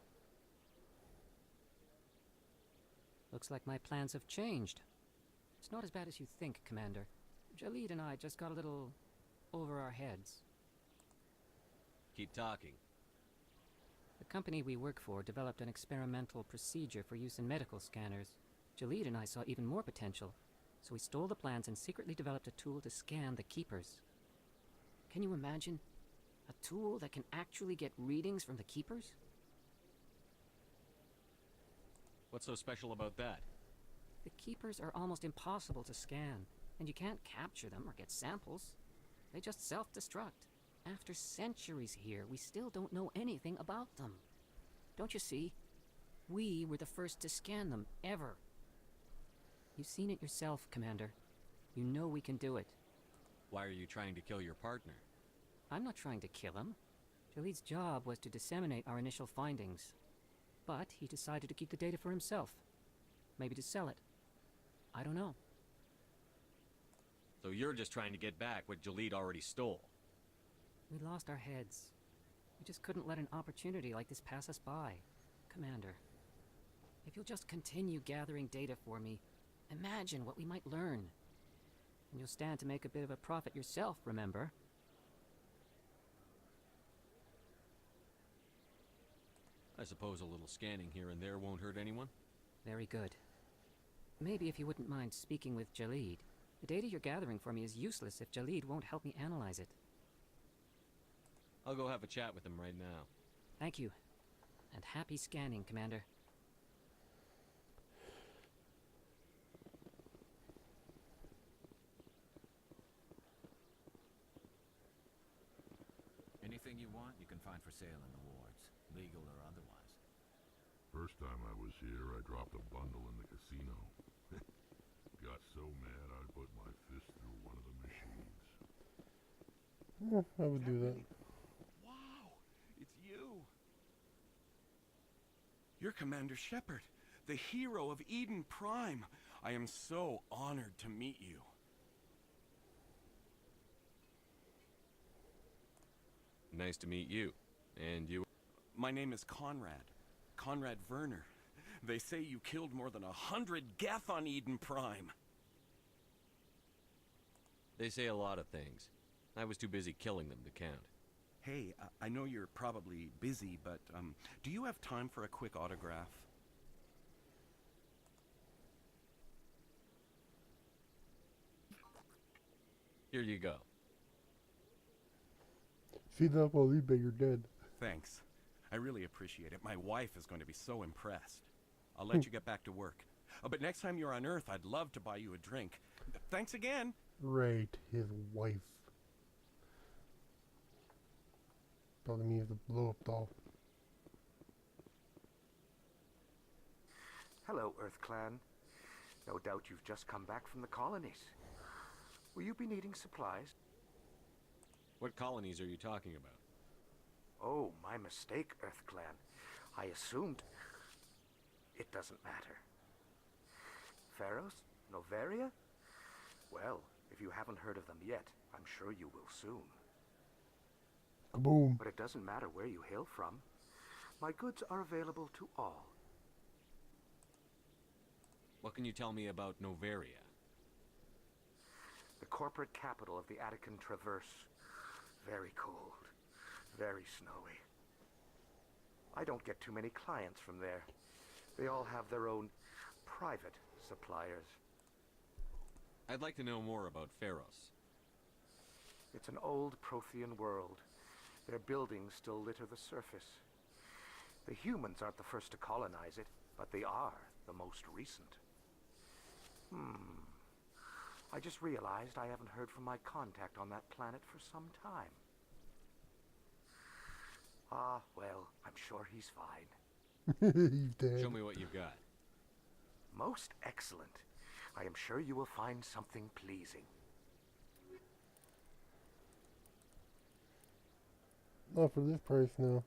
Looks like my plans have changed. It's not as bad as you think, Commander. Jalid and I just got a little over our heads. Keep talking. The company we work for developed an experimental procedure for use in medical scanners. Jalid and I saw even more potential, so we stole the plans and secretly developed a tool to scan the Keepers. Can you imagine? A tool that can actually get readings from the Keepers? What's so special about that? The Keepers are almost impossible to scan, and you can't capture them or get samples. They just self-destruct. After centuries here, we still don't know anything about them. Don't you see? We were the first to scan them, ever. You've seen it yourself, Commander. You know we can do it. Why are you trying to kill your partner? I'm not trying to kill him. Jalid's job was to disseminate our initial findings. But he decided to keep the data for himself. Maybe to sell it. I don't know. So you're just trying to get back what Jalid already stole? We lost our heads. We just couldn't let an opportunity like this pass us by. Commander, if you'll just continue gathering data for me, imagine what we might learn. And you'll stand to make a bit of a profit yourself, remember? I suppose a little scanning here and there won't hurt anyone? Very good. Maybe if you wouldn't mind speaking with Jalid. The data you're gathering for me is useless if Jalid won't help me analyze it. I'll go have a chat with him right now. Thank you. And happy scanning, Commander. Anything you want, you can find for sale in the wards, legal or otherwise. First time I was here, I dropped a bundle in the casino. Got so mad I put my fist through one of the machines. Yeah, I would do that. Wow, it's you. You're Commander Shepard, the hero of Eden Prime. I am so honored to meet you. Nice to meet you. And you? My name is Conrad. Conrad Werner. They say you killed more than 100 Geth on Eden Prime. They say a lot of things. I was too busy killing them to count. Hey, I know you're probably busy, but do you have time for a quick autograph? Here you go. Feed up while eBay, you're dead. Thanks. I really appreciate it. My wife is going to be so impressed. I'll let you get back to work. Oh, but next time you're on Earth, I'd love to buy you a drink. Thanks again. Right, his wife. Probably means the blow up doll. Hello, Earth Clan. No doubt you've just come back from the colonies. Will you be needing supplies? What colonies are you talking about? Oh, my mistake, Earth Clan. I assumed... It doesn't matter. Pharos? Noveria? Well, if you haven't heard of them yet, I'm sure you will soon. Kaboom. But it doesn't matter where you hail from. My goods are available to all. What can you tell me about Noveria? The corporate capital of the Attican Traverse. Very cold. Very snowy. I don't get too many clients from there. They all have their own private suppliers. I'd like to know more about Pharos. It's an old Prothean world. Their buildings still litter the surface. The humans aren't the first to colonize it, but they are the most recent. I just realized I haven't heard from my contact on that planet for some time. Ah, well, I'm sure he's fine. He's dead. Show me what you've got. Most excellent. I am sure you will find something pleasing. Not for this price now.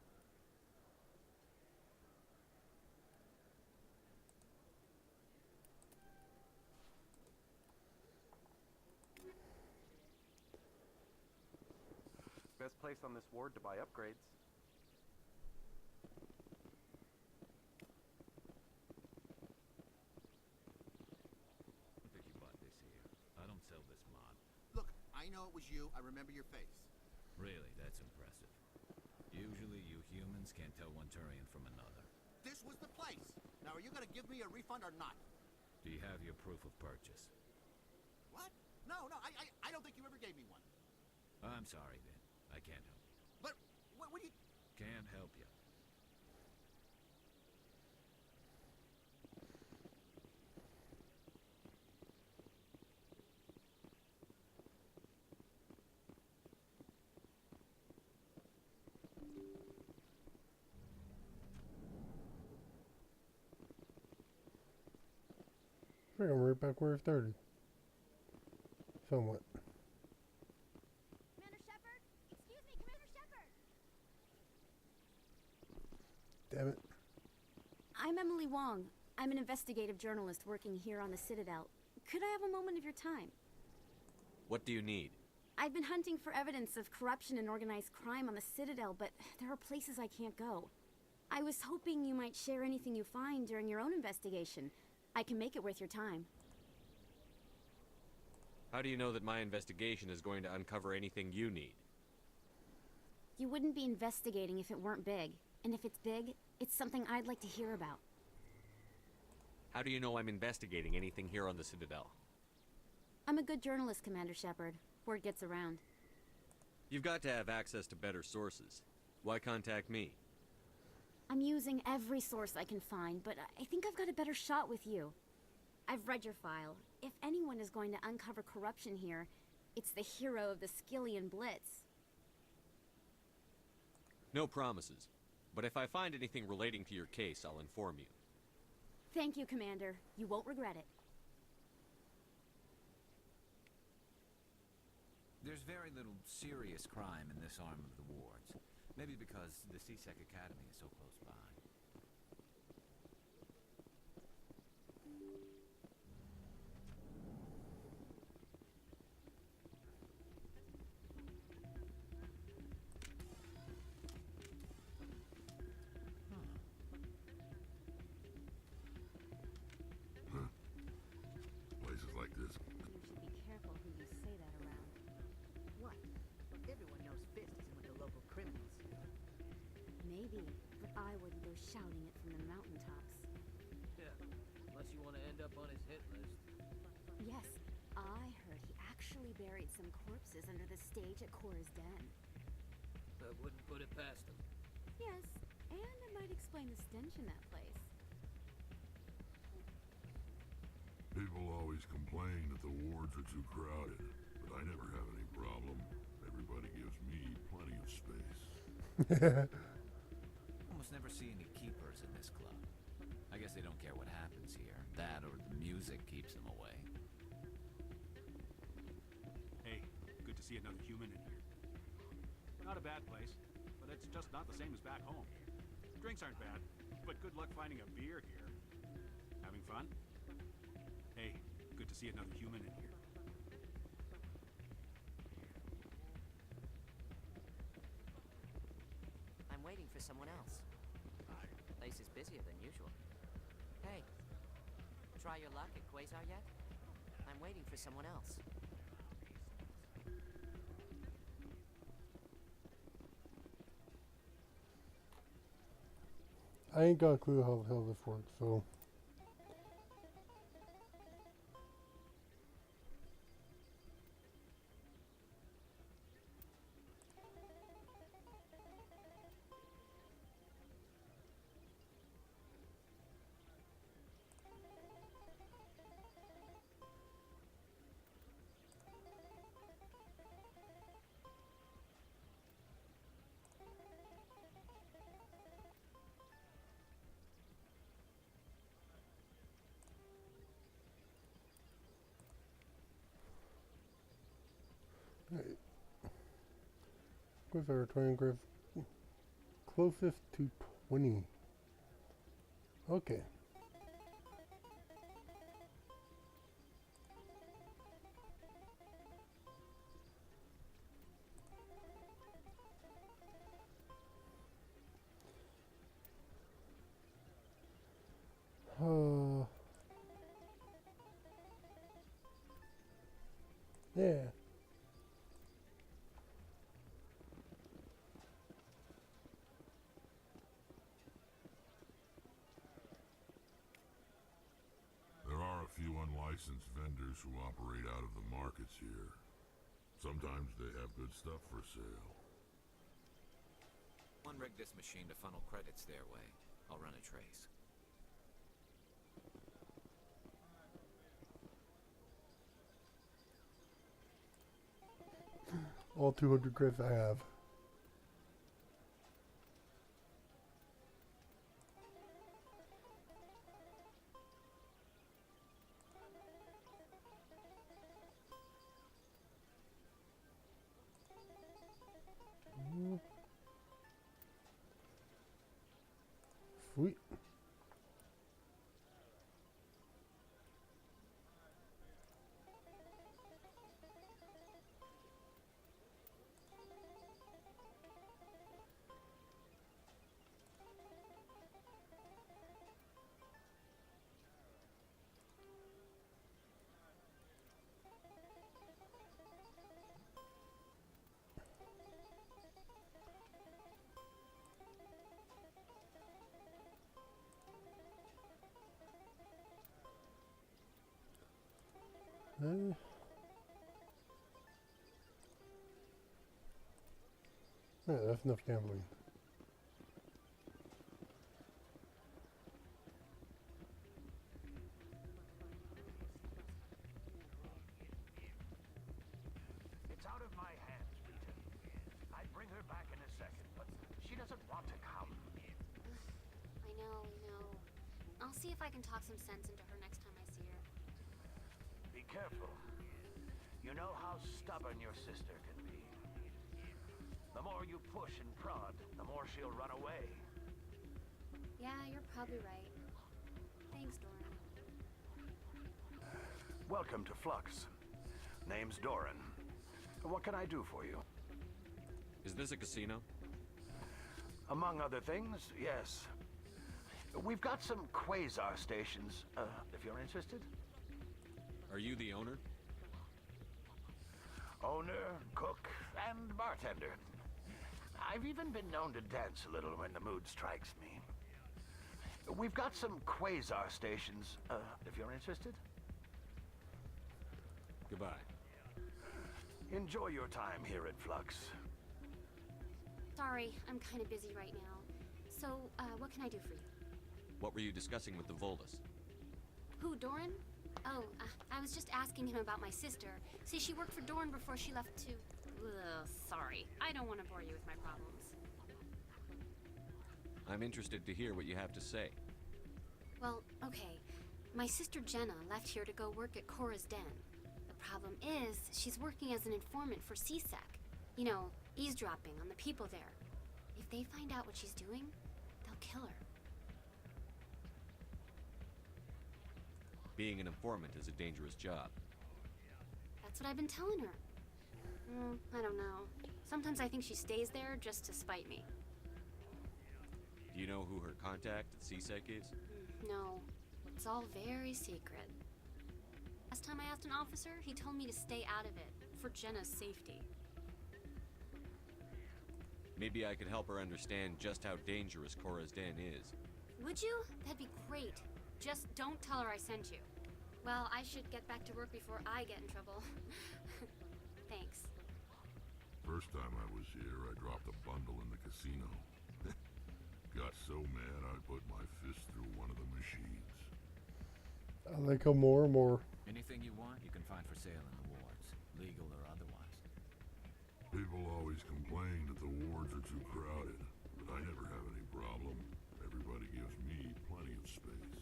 Best place on this ward to buy upgrades. I think you bought this here. I don't sell this mod. Look, I know it was you. I remember your face. Really, that's impressive. Usually you humans can't tell one Turian from another. This was the place. Now, are you going to give me a refund or not? Do you have your proof of purchase? What? No, I don't think you ever gave me one. I'm sorry, Ben. I can't help you. But, what do you... Can't help you. I think I'm right back where I started. Somewhat. Commander Shepard? Excuse me, Commander Shepard! Damn it. I'm Emily Wong. I'm an investigative journalist working here on the Citadel. Could I have a moment of your time? What do you need? I've been hunting for evidence of corruption and organized crime on the Citadel, but there are places I can't go. I was hoping you might share anything you find during your own investigation. I can make it worth your time. How do you know that my investigation is going to uncover anything you need? You wouldn't be investigating if it weren't big. And if it's big, it's something I'd like to hear about. How do you know I'm investigating anything here on the Citadel? I'm a good journalist, Commander Shepard. Word gets around. You've got to have access to better sources. Why contact me? I'm using every source I can find, but I think I've got a better shot with you. I've read your file. If anyone is going to uncover corruption here, it's the hero of the Skillian Blitz. No promises. But if I find anything relating to your case, I'll inform you. Thank you, Commander. You won't regret it. There's very little serious crime in this arm of the wards. Maybe because the C-Sec Academy is so close by. Places like this. You should be careful who you say that around. What? Everyone knows Fist isn't with the local criminals. Maybe, but I wouldn't go shouting it from the mountaintops. Yeah, unless you want to end up on his hit list. Yes, I heard he actually buried some corpses under the stage at Cora's Den. I wouldn't put it past them. Yes, and it might explain the stench in that place. People always complain that the wards are too crowded, but I never have any problem. Everybody gives me plenty of space. Almost never see any keepers in this club. I guess they don't care what happens here. That or the music keeps them away. Hey, good to see another human in here. Not a bad place, but it's just not the same as back home. Drinks aren't bad, but good luck finding a beer here. Having fun? Hey, good to see another human in here. I'm waiting for someone else. The place is busier than usual. Hey, try your luck at Quasar yet? I'm waiting for someone else. I ain't got a clue how the hell this works, so... What's our 20 graph? Closest to 20. Okay. Yeah. There are a few unlicensed vendors who operate out of the markets here. Sometimes they have good stuff for sale. One rig this machine to funnel credits their way. I'll run a trace. All 200 credits I have. Sweet. Yeah, that's enough gambling. It's out of my hands, Rita. I'd bring her back in a second, but she doesn't want to come. I know. I'll see if I can talk some sense into her next time I see her. Be careful. You know how stubborn your sister can be. The more you push and prod, the more she'll run away. Yeah, you're probably right. Thanks, Doran. Welcome to Flux. Name's Doran. What can I do for you? Is this a casino? Among other things, yes. We've got some quasar stations, if you're interested. Are you the owner? Owner, cook, and bartender. I've even been known to dance a little when the mood strikes me. We've got some quasar stations, if you're interested. Goodbye. Enjoy your time here at Flux. Sorry, I'm kind of busy right now. So, what can I do for you? What were you discussing with the Volus? Who, Doran? Oh, I was just asking him about my sister. See, she worked for Doran before she left to... Ugh, sorry. I don't want to bore you with my problems. I'm interested to hear what you have to say. Well, okay. My sister Jenna left here to go work at Cora's Den. The problem is, she's working as an informant for CSEC. You know, eavesdropping on the people there. If they find out what she's doing, they'll kill her. Being an informant is a dangerous job. That's what I've been telling her. I don't know. Sometimes I think she stays there just to spite me. Do you know who her contact at CSEC is? No. It's all very secret. Last time I asked an officer, he told me to stay out of it, for Jenna's safety. Maybe I could help her understand just how dangerous Cora's Den is. Would you? That'd be great. Just don't tell her I sent you. Well, I should get back to work before I get in trouble. Thanks. First time I was here, I dropped a bundle in the casino. Got so mad I put my fist through one of the machines. I like her more and more. Anything you want, you can find for sale in the wards, legal or otherwise. People always complain that the wards are too crowded, but I never have any problem. Everybody gives me plenty of space.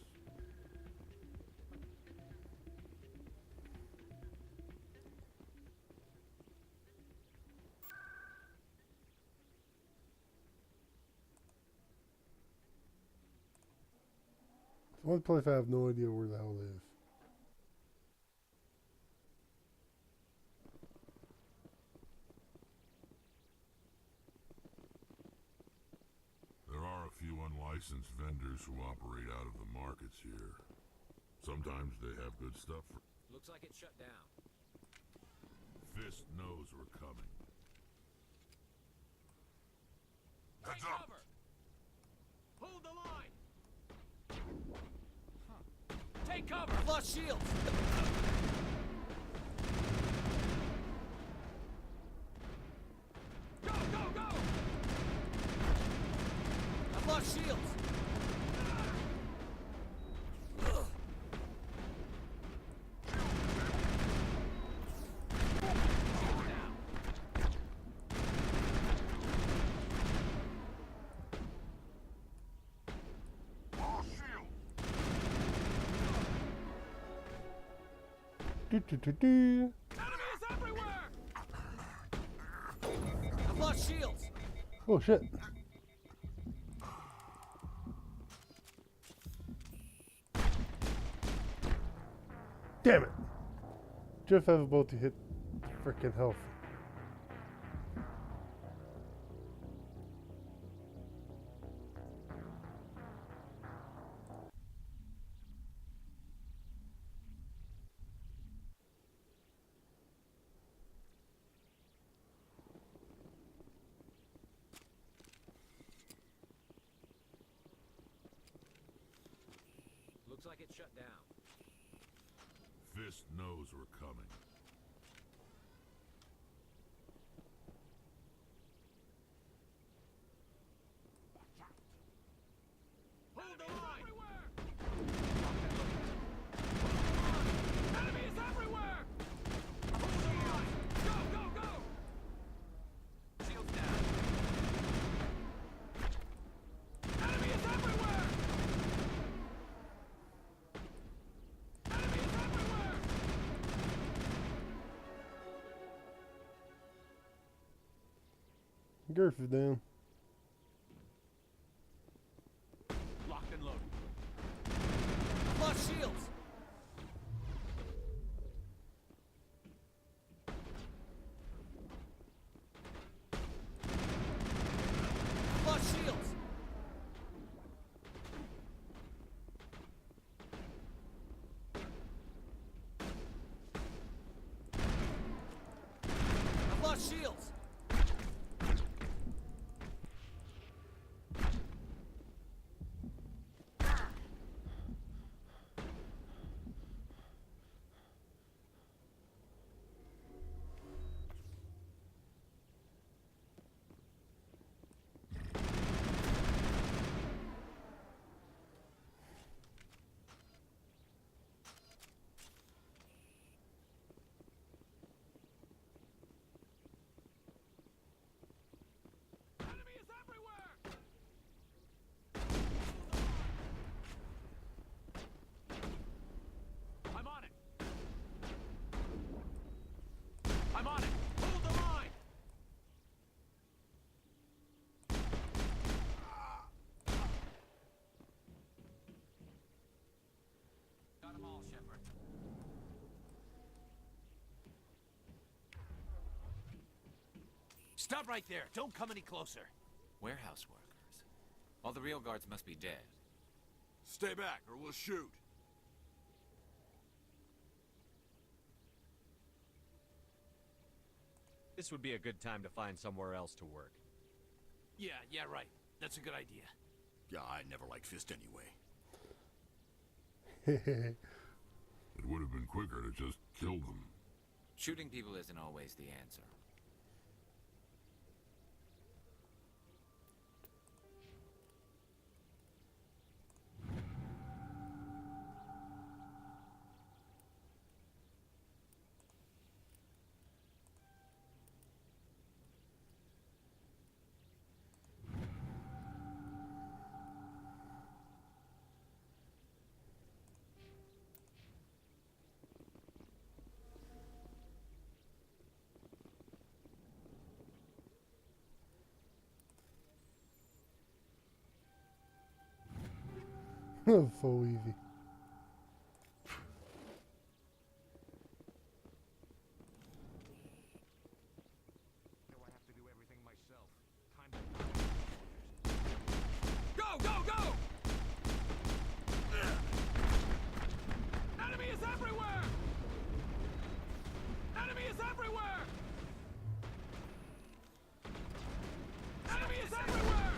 One place I have no idea where the hell it is. There are a few unlicensed vendors who operate out of the markets here. Sometimes they have good stuff for... Looks like it's shut down. Fist knows we're coming. Take cover! Hold the line! Take cover! I've lost shields! Go, go, go! I've lost shields! Do. Enemies everywhere! I've lost shields! Oh shit. Damn it. Just have about to hit frickin' health. Looks like it's shut down. Fist knows we're coming. Hold the line! Enemies everywhere! Hold the line! Go, go, go! Shields down! Enemies everywhere! Enemies everywhere! Girth is down. Locked and loaded. I've lost shields! I've lost shields! I've lost shields! Shepard. Stop right there. Don't come any closer. Warehouse workers. All the real guards must be dead. Stay back, or we'll shoot. This would be a good time to find somewhere else to work. Yeah, right. That's a good idea. Yeah, I never liked Fist anyway. It would have been quicker to just kill them. Shooting people isn't always the answer. So easy. Do I have to do everything myself? Time Go! Enemy is everywhere! Enemy is everywhere! Enemy is everywhere!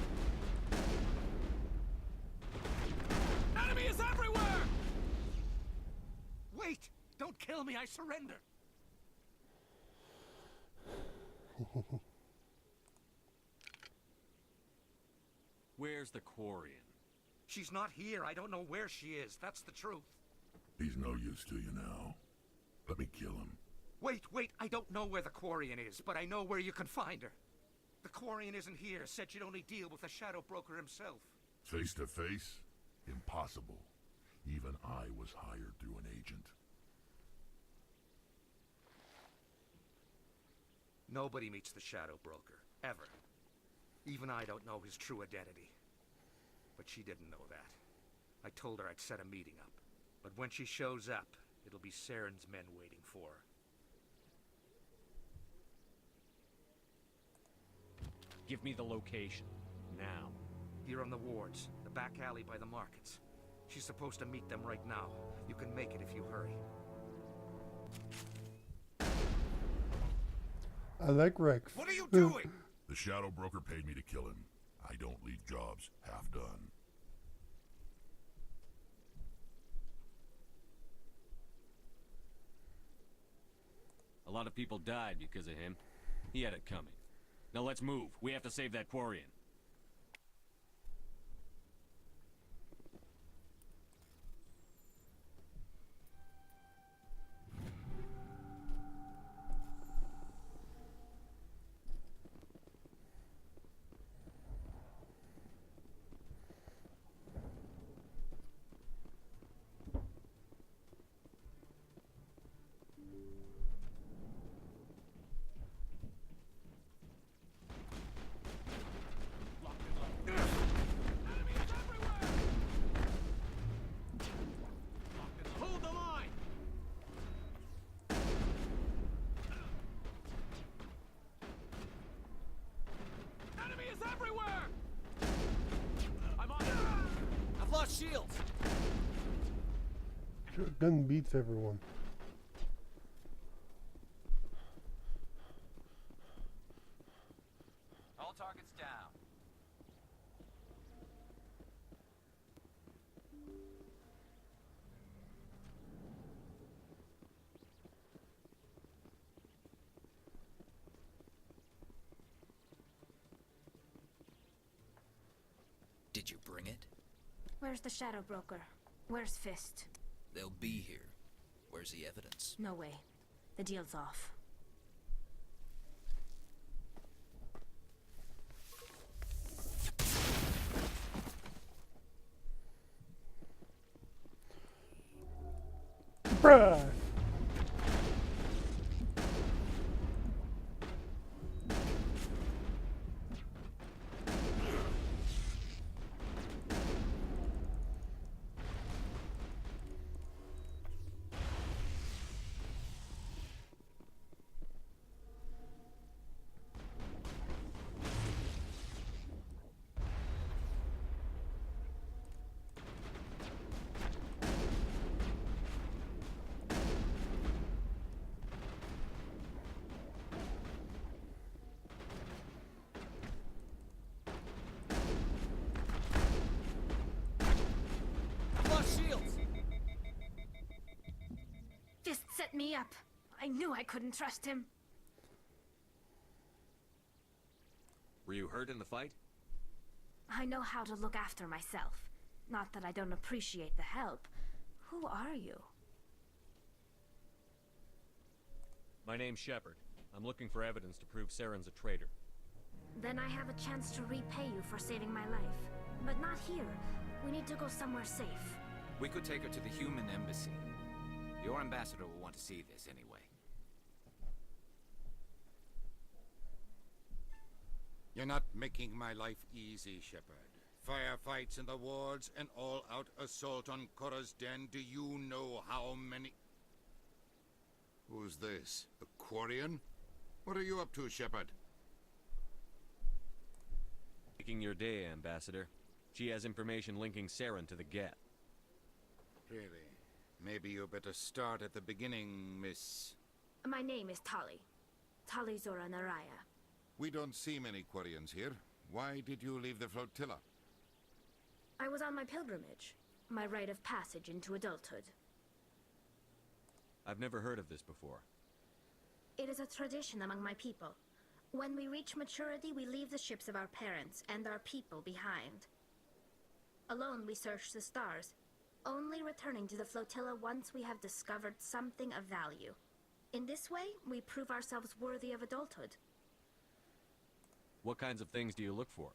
Enemy is everywhere! Wait! Don't kill me, I surrender! Where's the Quarian? She's not here. I don't know where she is. That's the truth. He's no use to you now. Let me kill him. Wait. I don't know where the Quarian is, but I know where you can find her. The Quarian isn't here. Said she'd only deal with the Shadow Broker himself. Face to face? Impossible. Even I was hired through an agent. Nobody meets the Shadow Broker. Ever. Even I don't know his true identity. But she didn't know that. I told her I'd set a meeting up. But when she shows up, it'll be Saren's men waiting for her. Give me the location. Now. Here on the wards, the back alley by the markets. She's supposed to meet them right now. You can make it if you hurry. I like Rex. What are you doing? The Shadow Broker paid me to kill him. I don't leave jobs half done. A lot of people died because of him. He had it coming. Now let's move. We have to save that Quarian. Hold the line! Enemy is everywhere! I'm on it! I've lost shields! Shotgun beats everyone. All targets down. Did you bring it? Where's the Shadow Broker? Where's Fist? They'll be here. Where's the evidence? No way. The deal's off. Bruh. me up. I knew I couldn't trust him. Were you hurt in the fight? I know how to look after myself. Not that I don't appreciate the help. Who are you? My name's Shepard. I'm looking for evidence to prove Saren's a traitor. Then I have a chance to repay you for saving my life. But not here. We need to go somewhere safe. We could take her to the human embassy. Your ambassador will want to see this anyway. You're not making my life easy, Shepard. Firefights in the wards, an all-out assault on Korra's den. Do you know how many... Who's this? A Quarian? What are you up to, Shepard? Making your day, Ambassador. She has information linking Saren to the Geth. Really? Maybe you better start at the beginning, Miss... My name is Tali. Tali Zora Naraya. We don't see many Quarians here. Why did you leave the flotilla? I was on my pilgrimage. My rite of passage into adulthood. I've never heard of this before. It is a tradition among my people. When we reach maturity, we leave the ships of our parents and our people behind. Alone, we search the stars, only returning to the flotilla once we have discovered something of value. In this way, we prove ourselves worthy of adulthood. What kinds of things do you look for?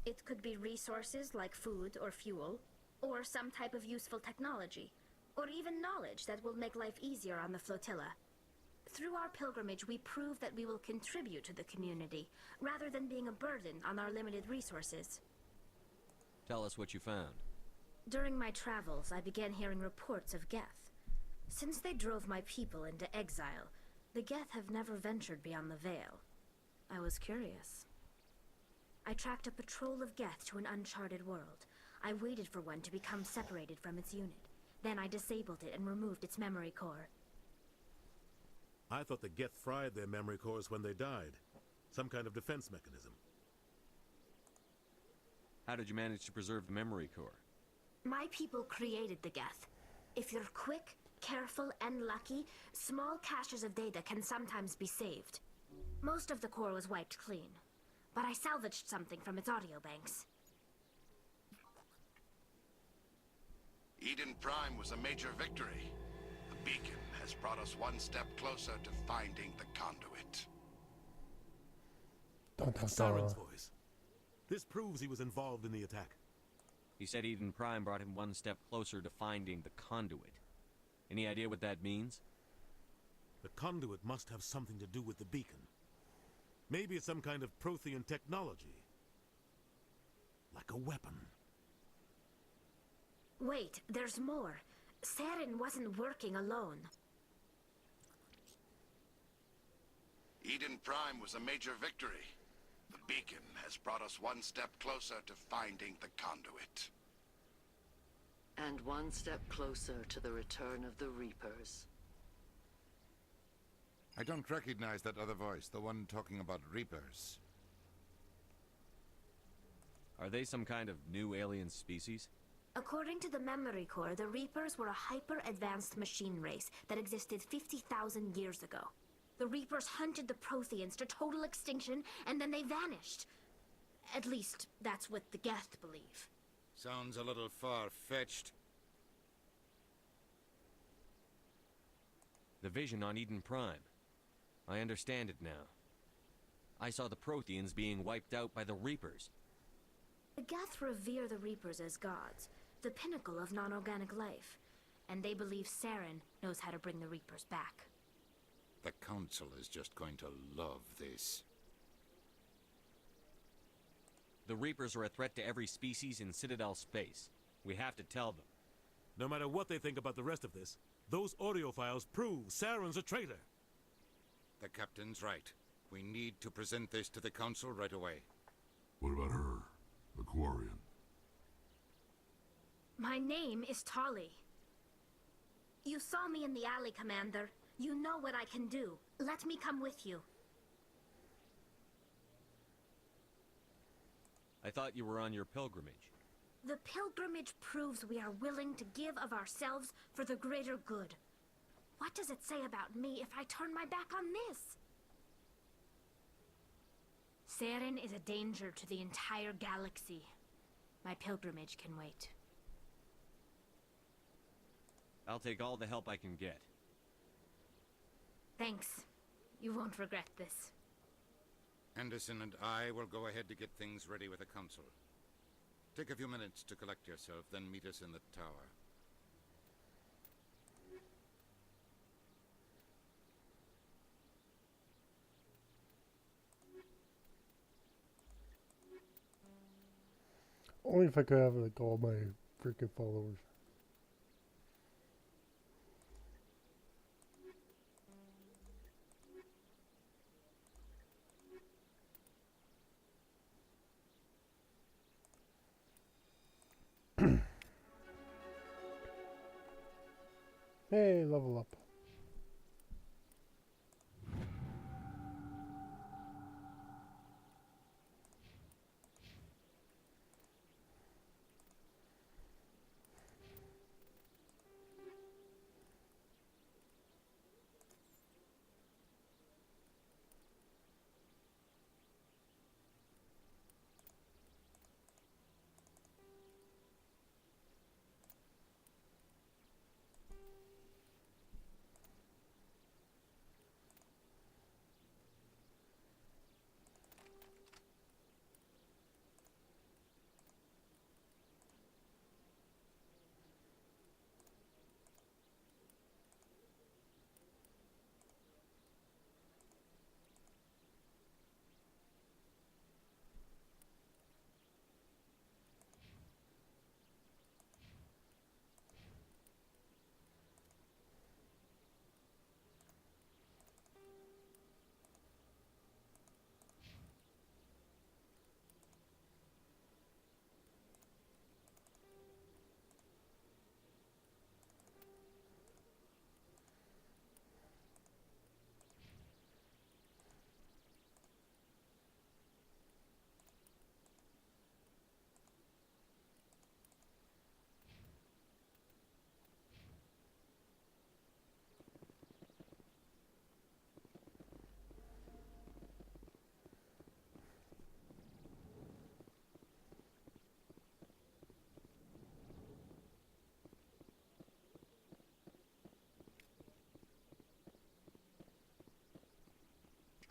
It could be resources like food or fuel, or some type of useful technology, or even knowledge that will make life easier on the flotilla. Through our pilgrimage, we prove that we will contribute to the community, rather than being a burden on our limited resources. Tell us what you found. During my travels, I began hearing reports of Geth. Since they drove my people into exile, the Geth have never ventured beyond the Veil. I was curious. I tracked a patrol of Geth to an uncharted world. I waited for one to become separated from its unit. Then I disabled it and removed its memory core. I thought the Geth fried their memory cores when they died. Some kind of defense mechanism. How did you manage to preserve the memory core? My people created the Geth. If you're quick, careful, and lucky, small caches of data can sometimes be saved. Most of the core was wiped clean, but I salvaged something from its audio banks. Eden Prime was a major victory. The beacon has brought us one step closer to finding the conduit. Dun, dun, That's dun. Saren's voice. This proves he was involved in the attack. He said Eden Prime brought him one step closer to finding the conduit. Any idea what that means? The conduit must have something to do with the beacon. Maybe it's some kind of Prothean technology. Like a weapon. Wait, there's more. Saren wasn't working alone. Eden Prime was a major victory. The beacon has brought us one step closer to finding the conduit. And one step closer to the return of the Reapers. I don't recognize that other voice, the one talking about Reapers. Are they some kind of new alien species? According to the memory core, the Reapers were a hyper-advanced machine race that existed 50,000 years ago. The Reapers hunted the Protheans to total extinction, and then they vanished. At least, that's what the Geth believe. Sounds a little far-fetched. The vision on Eden Prime. I understand it now. I saw the Protheans being wiped out by the Reapers. The Geth revere the Reapers as gods, the pinnacle of non-organic life, and they believe Saren knows how to bring the Reapers back. The Council is just going to love this. The Reapers are a threat to every species in Citadel space. We have to tell them. No matter what they think about the rest of this, those audio files prove Saren's a traitor. The Captain's right. We need to present this to the Council right away. What about her? The Quarian? My name is Tali. You saw me in the alley, Commander. You know what I can do. Let me come with you. I thought you were on your pilgrimage. The pilgrimage proves we are willing to give of ourselves for the greater good. What does it say about me if I turn my back on this? Saren is a danger to the entire galaxy. My pilgrimage can wait. I'll take all the help I can get. Thanks. You won't regret this. Anderson and I will go ahead to get things ready with the council. Take a few minutes to collect yourself, then meet us in the tower. Only if I could have like all my freaking followers. Hey, level up.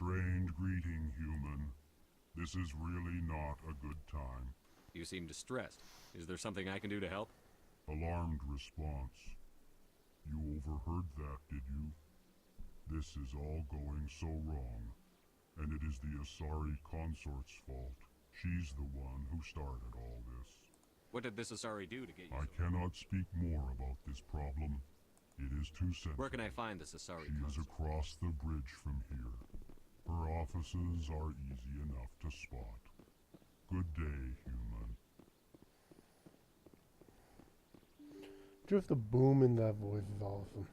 Strange greeting, human. This is really not a good time. You seem distressed. Is there something I can do to help? Alarmed response. You overheard that, did you? This is all going so wrong, and it is the Asari consort's fault. She's the one who started all this. What did this Asari do to get you? I cannot speak more about this problem. It is too sensitive. Where can I find this Asari She is across the bridge from here. Her offices are easy enough to spot. Good day, human. Just the boom in that voice is awesome.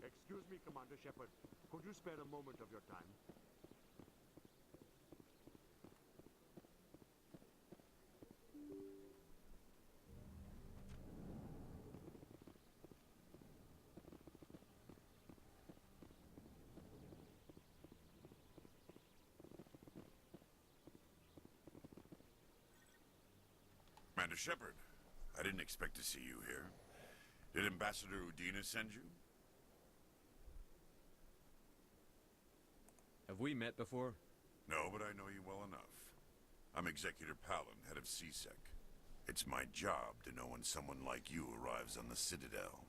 Excuse me, Commander Shepard. Could you spare a moment of your time? Commander Shepard, I didn't expect to see you here. Did Ambassador Udina send you? Have we met before? No, but I know you well enough. I'm Executor Palin, head of CSEC. It's my job to know when someone like you arrives on the Citadel.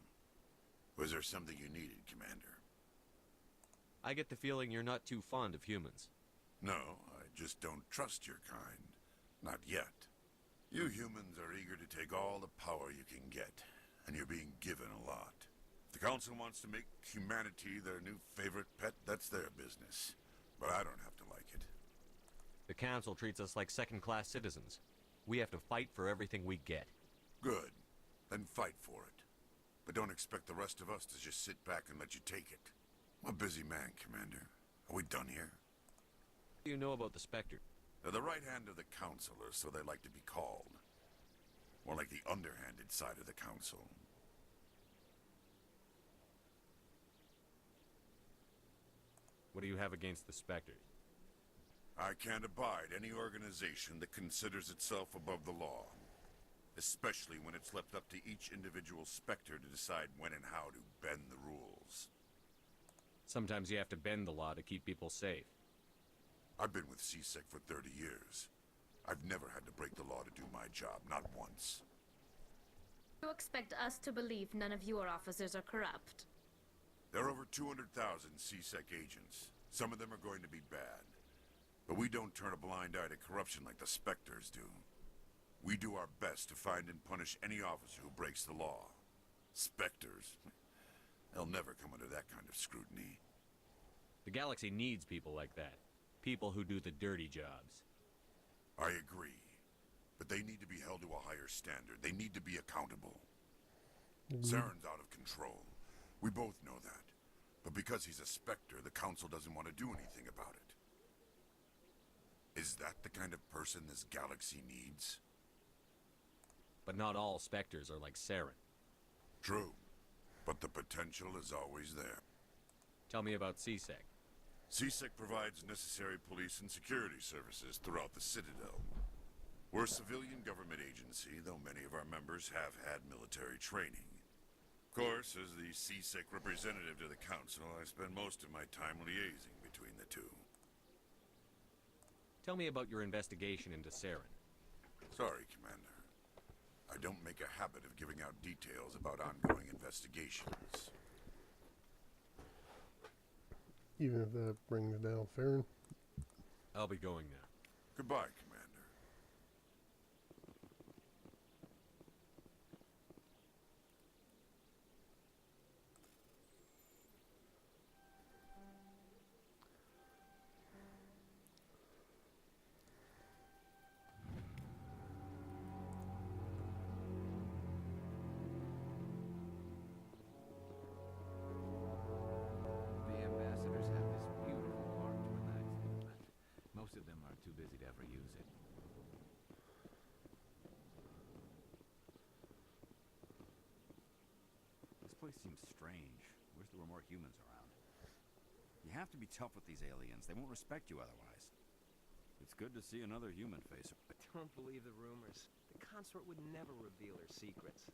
Was there something you needed, Commander? I get the feeling you're not too fond of humans. No, I just don't trust your kind. Not yet. You humans are eager to take all the power you can get, and you're being given a lot. If the Council wants to make humanity their new favorite pet, that's their business. But I don't have to like it. The Council treats us like second-class citizens. We have to fight for everything we get. Good. Then fight for it. But don't expect the rest of us to just sit back and let you take it. I'm a busy man, Commander. Are we done here? What do you know about the Spectre? They're the right hand of the Council, or so they like to be called. More like the underhanded side of the Council. do you have against the Spectres? I can't abide any organization that considers itself above the law. Especially when it's left up to each individual Spectre to decide when and how to bend the rules. Sometimes you have to bend the law to keep people safe. I've been with CSEC for 30 years. I've never had to break the law to do my job, not once. You expect us to believe none of your officers are corrupt? There are over 200,000 CSEC agents. Some of them are going to be bad. But we don't turn a blind eye to corruption like the Spectres do. We do our best to find and punish any officer who breaks the law. Spectres, they'll never come under that kind of scrutiny. The Galaxy needs people like that. People who do the dirty jobs. I agree. But they need to be held to a higher standard. They need to be accountable. Saren's out of control. We both know that. But because he's a Spectre, the Council doesn't want to do anything about it. Is that the kind of person this galaxy needs? But not all Spectres are like Saren. True. But the potential is always there. Tell me about CSEC. CSEC provides necessary police and security services throughout the Citadel. We're a civilian government agency, though many of our members have had military training. Of course, as the CSEC representative to the Council, I spend most of my time liaising between the two. Tell me about your investigation into Saren. Sorry, Commander. I don't make a habit of giving out details about ongoing investigations. Even if that brings down Farron. I'll be going now. Goodbye, Commander. The ambassadors have this beautiful park to relax in, but most of them are too busy to ever use it. This place seems strange. Wish there were more humans around. You have to be tough with these aliens. They won't respect you otherwise. It's good to see another human face. Don't believe the rumors. The consort would never reveal her secrets.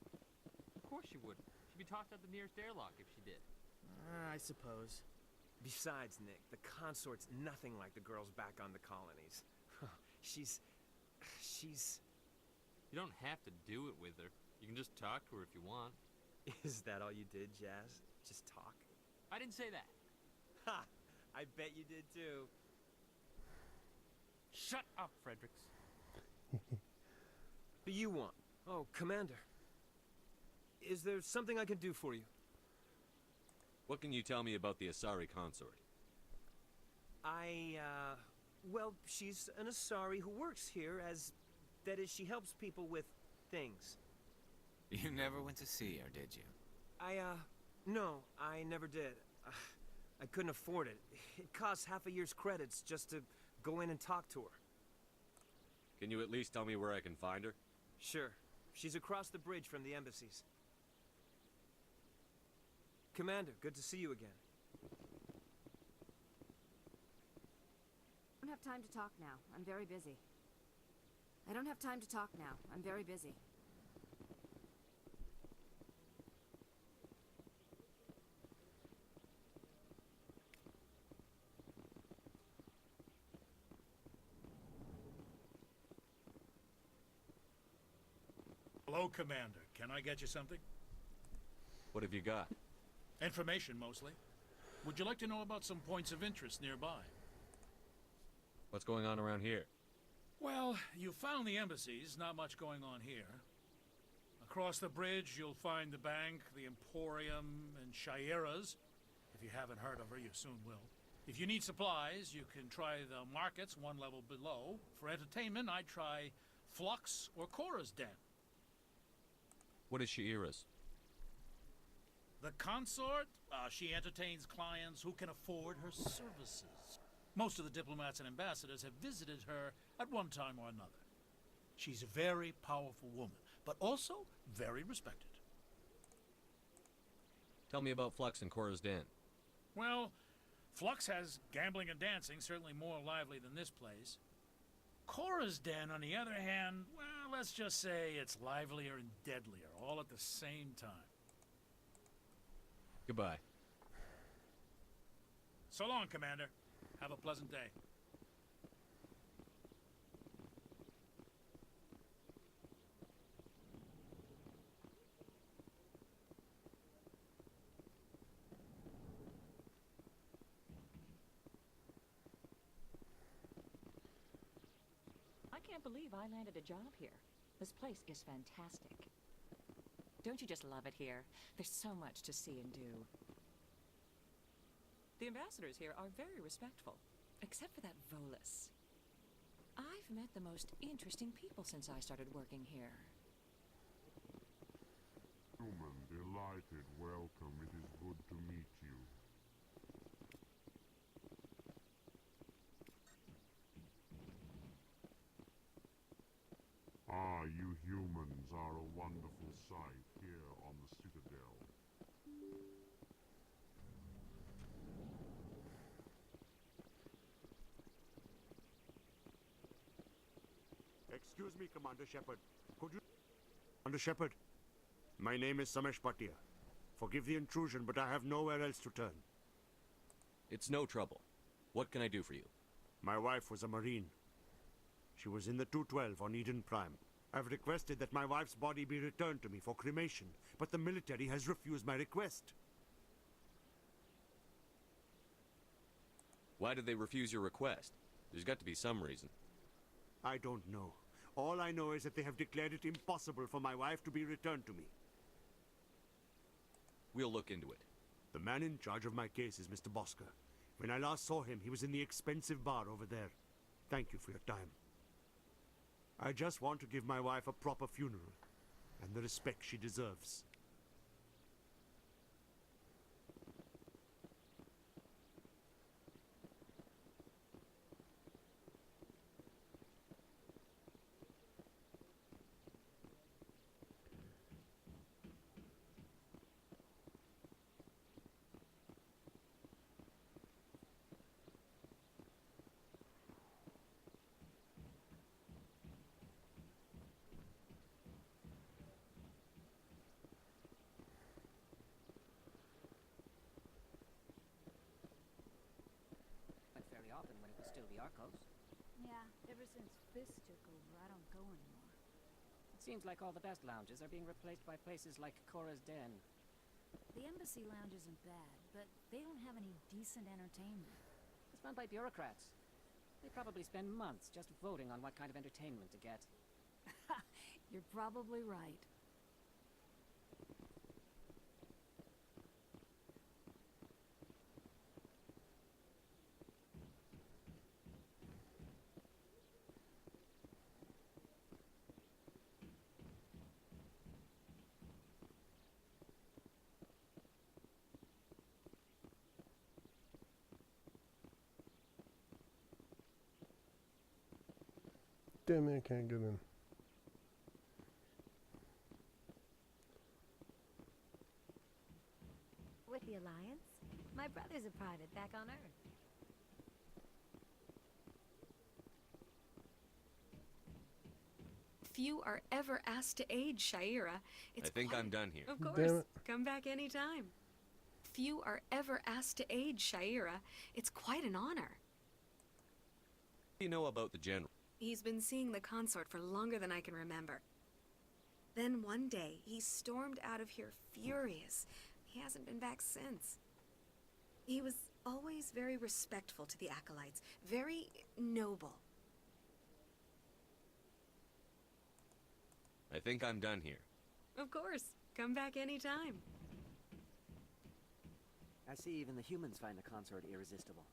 Of course she wouldn't. She'd be tossed out the nearest airlock if she did. I suppose. Besides, Nick, the consort's nothing like the girls back on the colonies. She's... You don't have to do it with her. You can just talk to her if you want. Is that all you did, Jazz? Just talk? I didn't say that. Ha! I bet you did too. Shut up, Fredericks. What do you want? Oh, Commander. Is there something I can do for you? What can you tell me about the Asari consort? Well, she's an Asari who works here as... That is, she helps people with things. You never went to see her, did you? No, I never did. I couldn't afford it. It costs half a year's credits just to go in and talk to her. Can you at least tell me where I can find her? Sure. She's across the bridge from the embassies. Commander, good to see you again. I don't have time to talk now. I'm very busy. I don't have time to talk now. I'm very busy. Hello, Commander. Can I get you something? What have you got? Information, mostly. Would you like to know about some points of interest nearby? What's going on around here? Well, you found the embassies. Not much going on here. Across the bridge, you'll find the bank, the Emporium, and Shaira's. If you haven't heard of her, you soon will. If you need supplies, you can try the markets one level below. For entertainment, I'd try Flux or Cora's Den. What is Shaira's? The consort? She entertains clients who can afford her services. Most of the diplomats and ambassadors have visited her at one time or another. She's a very powerful woman, but also very respected. Tell me about Flux and Cora's Den. Well, Flux has gambling and dancing, certainly more lively than this place. Cora's Den, on the other hand, well, let's just say it's livelier and deadlier, all at the same time. Goodbye. So long, Commander. Have a pleasant day. I can't believe I landed a job here. This place is fantastic. Don't you just love it here? There's so much to see and do. The ambassadors here are very respectful, except for that Volus. I've met the most interesting people since I started working here. Human, delighted, welcome. It is good to meet you. Ah, you humans are a wonderful sight here on the Citadel. Excuse me, Commander Shepard. Could you... Commander Shepard, my name is Samesh Bhatia. Forgive the intrusion, but I have nowhere else to turn. It's no trouble. What can I do for you? My wife was a Marine. She was in the 212 on Eden Prime. I've requested that my wife's body be returned to me for cremation, but the military has refused my request. Why did they refuse your request? There's got to be some reason. I don't know. All I know is that they have declared it impossible for my wife to be returned to me. We'll look into it. The man in charge of my case is Mr. Bosker. When I last saw him, he was in the expensive bar over there. Thank you for your time. I just want to give my wife a proper funeral, and the respect she deserves. Went fairly often when it was still the Arcos. Yeah, ever since Fisk took over, I don't go anymore. It seems like all the best lounges are being replaced by places like Cora's Den. The Embassy Lounge isn't bad, but they don't have any decent entertainment. It's run by bureaucrats. They probably spend months just voting on what kind of entertainment to get. You're probably right. Damn it, I can't get in. With the Alliance? My brother's a private back on Earth. Few are ever asked to aid Shaira. I think I'm done here. Of course. Come back anytime. Few are ever asked to aid Shaira. It's quite an honor. What do you know about the General? He's been seeing the consort for longer than I can remember. Then one day, he stormed out of here furious. He hasn't been back since. He was always very respectful to the acolytes, very noble. I think I'm done here. Of course. Come back anytime. I see even the humans find the consort irresistible.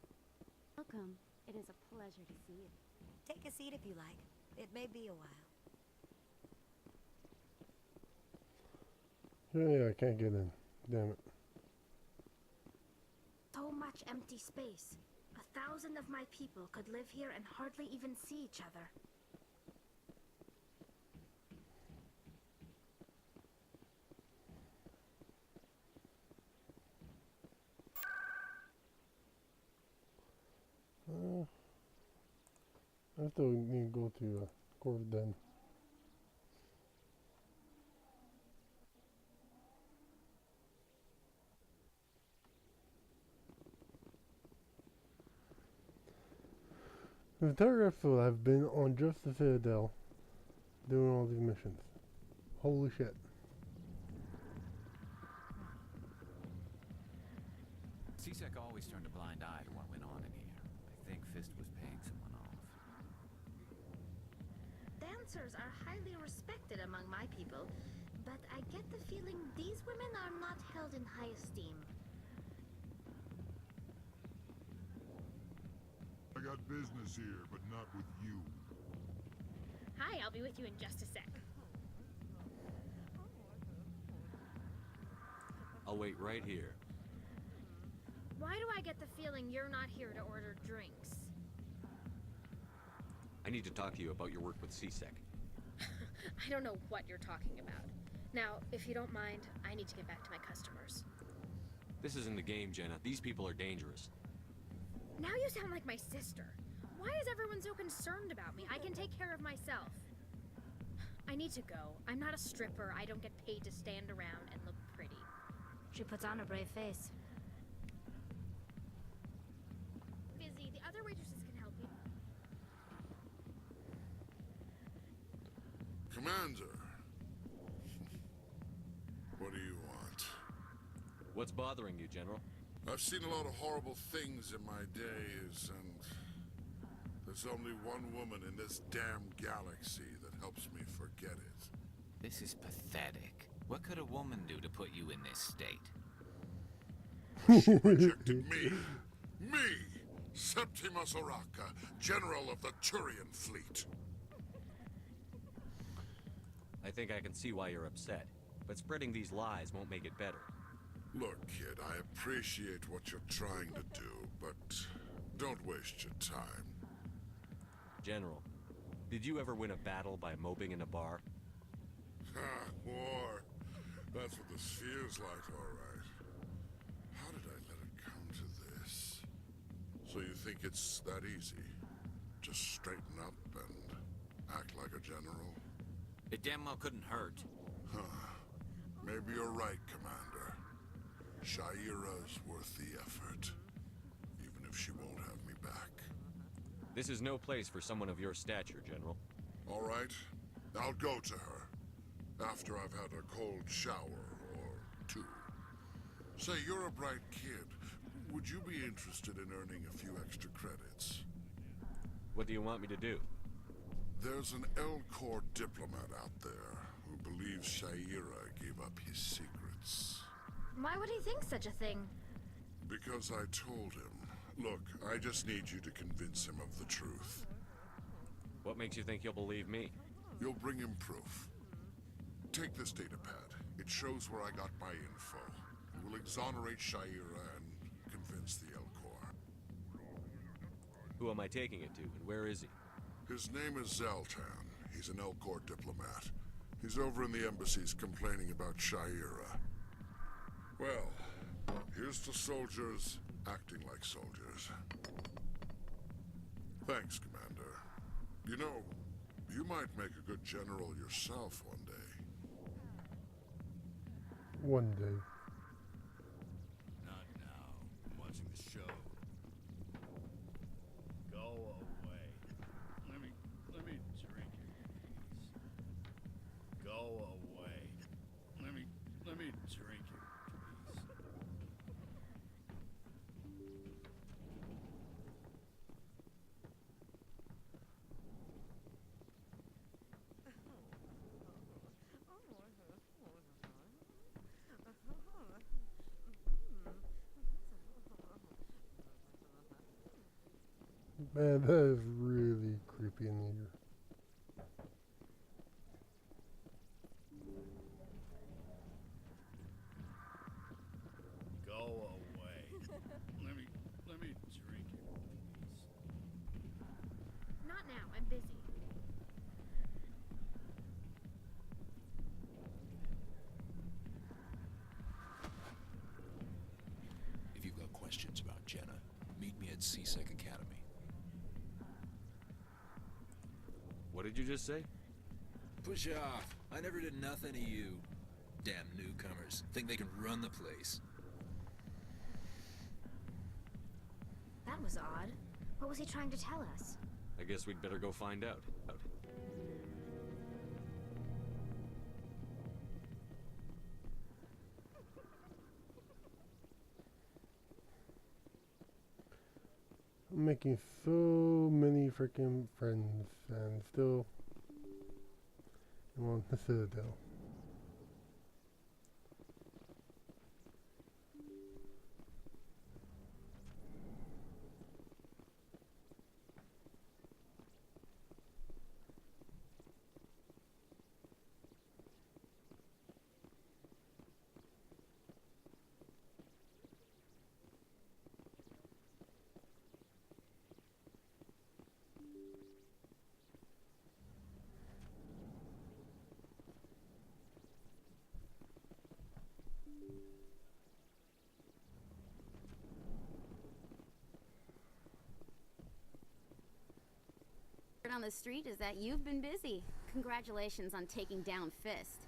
Welcome. It is a pleasure to see you. Take a seat if you like. It may be a while. Yeah, I can't get in. Damn it. So much empty space. 1,000 of my people could live here and hardly even see each other. I still need to go to Cora's Den. The entire episode I've been on just the Citadel doing all these missions. Holy shit. C-Sec always turned a blind eye to what went on in here. I think Fist was paying someone off. Dancers are highly respected among my people, but I get the feeling these women are not held in high esteem. I got business here, but not with you. Hi, I'll be with you in just a sec. I'll wait right here. Why do I get the feeling you're not here to order drinks? I need to talk to you about your work with C-Sec. I don't know what you're talking about. Now, if you don't mind, I need to get back to my customers. This isn't a game, Jenna. These people are dangerous. Now you sound like my sister. Why is everyone so concerned about me? I can take care of myself. I need to go. I'm not a stripper. I don't get paid to stand around and look pretty. She puts on a brave face. Busy. The other waitresses can help you. Commander. What do you want? What's bothering you, General? I've seen a lot of horrible things in my days, and there's only one woman in this damn galaxy that helps me forget it. This is pathetic. What could a woman do to put you in this state? She rejected me. Me! Septimus Oraka, General of the Turian Fleet. I think I can see why you're upset, but spreading these lies won't make it better. Look, kid, I appreciate what you're trying to do, but don't waste your time. General, did you ever win a battle by moping in a bar? Ha, war. That's what this feels like, all right. How did I let it come to this? So you think it's that easy? Just straighten up and act like a general? It damn well couldn't hurt. Huh. Maybe you're right, Commander. Shaira's worth the effort, even if she won't have me back. This is no place for someone of your stature, General. All right, I'll go to her, after I've had a cold shower or two. Say, you're a bright kid. Would you be interested in earning a few extra credits? What do you want me to do? There's an Elcor diplomat out there who believes Shaira gave up his secrets. Why would he think such a thing? Because I told him. Look, I just need you to convince him of the truth. What makes you think he'll believe me? You'll bring him proof. Take this data pad. It shows where I got my info. It will exonerate Shaira and convince the Elcor. Who am I taking it to, and where is he? His name is Zaltan. He's an Elcor diplomat. He's over in the embassies complaining about Shaira. Well, here's to soldiers acting like soldiers. Thanks, Commander. You know, you might make a good general yourself one day. One day. Not now. I'm watching the show. Go away. Let me drink your piece. Go away. Let me drink your piece. Man, that is really creepy in here. Go away. Let me drink your piece. Not now. I'm busy. If you've got questions about Jenna, meet me at C-Sec Academy. What did you just say? Push off. I never did nothing to you. Damn newcomers. Think they can run the place. That was odd. What was he trying to tell us? I guess we'd better go find out. I'm making so many freaking friends and still I'm on the Citadel. On the street is that you've been busy. Congratulations on taking down Fist.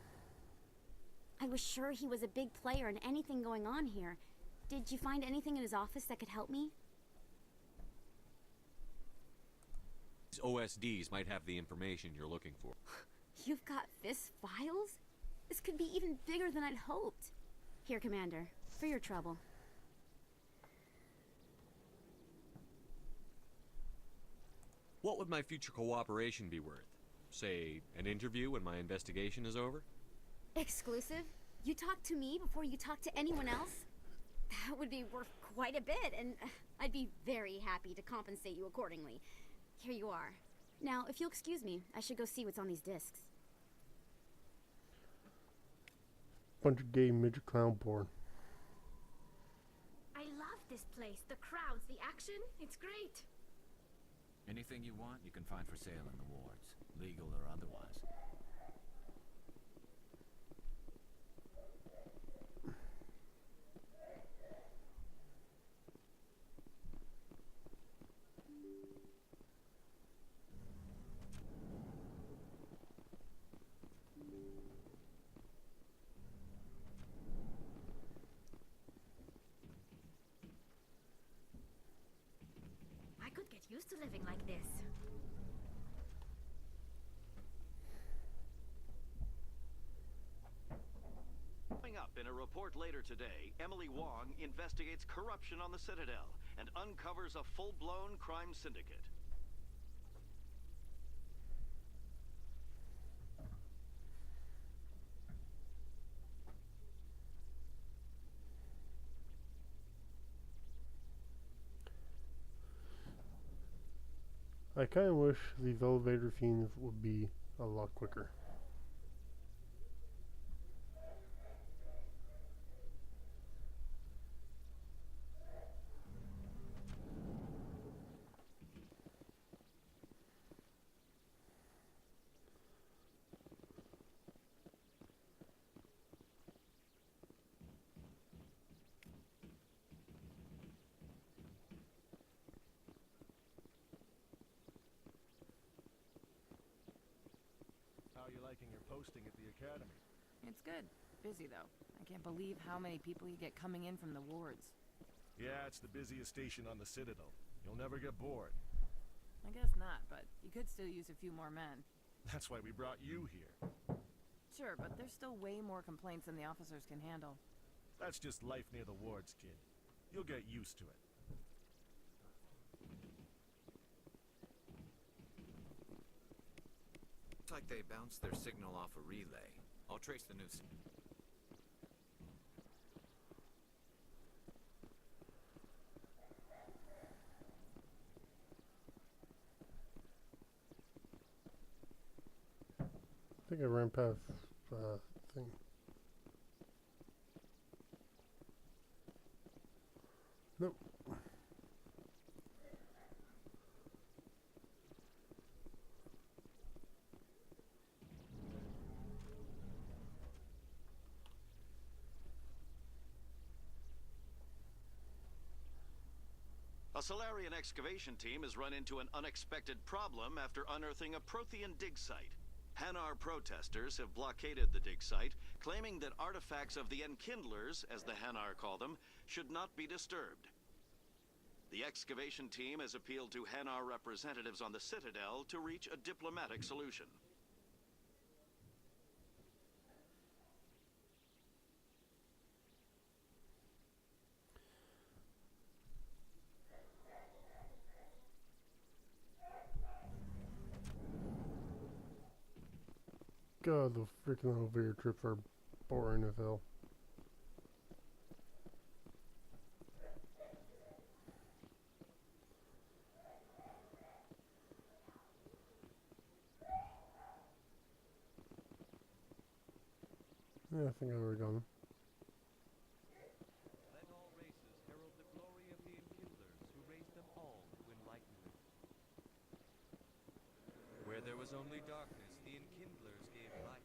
I was sure he was a big player in anything going on here. Did you find anything in his office that could help me? These OSDs might have the information you're looking for. You've got Fist's files? This could be even bigger than I'd hoped. Here, Commander, for your trouble. What would my future cooperation be worth? Say, an interview when my investigation is over? Exclusive? You talk to me before you talk to anyone else? That would be worth quite a bit, and I'd be very happy to compensate you accordingly. Here you are. Now, if you'll excuse me, I should go see what's on these discs. Bunch of gay midget clown porn. I love this place. The crowds, the action. It's great. Anything you want, you can find for sale in the wards, legal or otherwise. I could get used to living like this. Coming up in a report later today, Emily Wong investigates corruption on the Citadel and uncovers a full-blown crime syndicate. I kind of wish these elevator scenes would be a lot quicker. How are you liking your posting at the academy? It's good. Busy, though. I can't believe how many people you get coming in from the wards. Yeah, it's the busiest station on the Citadel. You'll never get bored. I guess not, but you could still use a few more men. That's why we brought you here. Sure, but there's still way more complaints than the officers can handle. That's just life near the wards, kid. You'll get used to it. Looks like they bounced their signal off a relay. I'll trace the nuisance. I think I ran past thing. Nope. A Solarian excavation team has run into an unexpected problem after unearthing a Prothean dig site. Hanar protesters have blockaded the dig site, claiming that artifacts of the Enkindlers, as the Hanar call them, should not be disturbed. The excavation team has appealed to Hanar representatives on the Citadel to reach a diplomatic solution. God, the freaking elevator trips are boring as hell. Yeah, I think I've already done. Let all races herald the glory of the Enkindlers, who raised them all to enlightenment. Where there was only darkness, the Enkindlers gave light.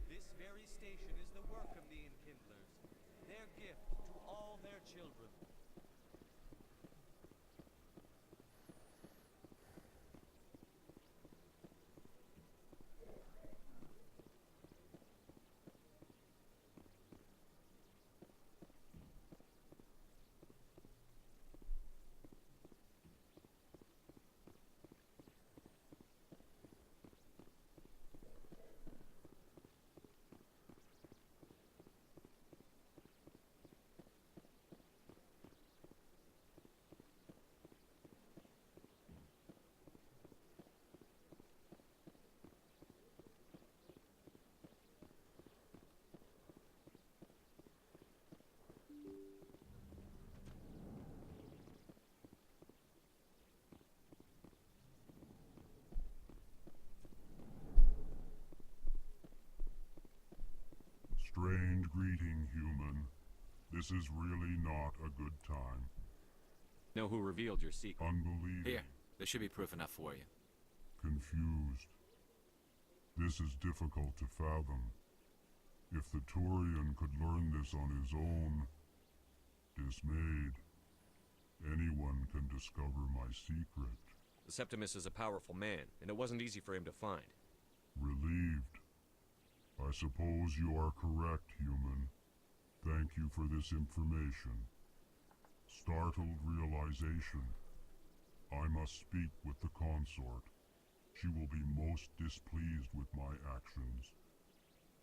This very station is the work of the Enkindlers, their gift to all their children. Strange greeting, human. This is really not a good time. Know who revealed your secret? Unbelievable. Here, there should be proof enough for you. Confused. This is difficult to fathom. If the Turian could learn this on his own, dismayed, anyone can discover my secret. The Septimus is a powerful man, and it wasn't easy for him to find. Relieved. I suppose you are correct, human. Thank you for this information. Startled realization. I must speak with the consort. She will be most displeased with my actions.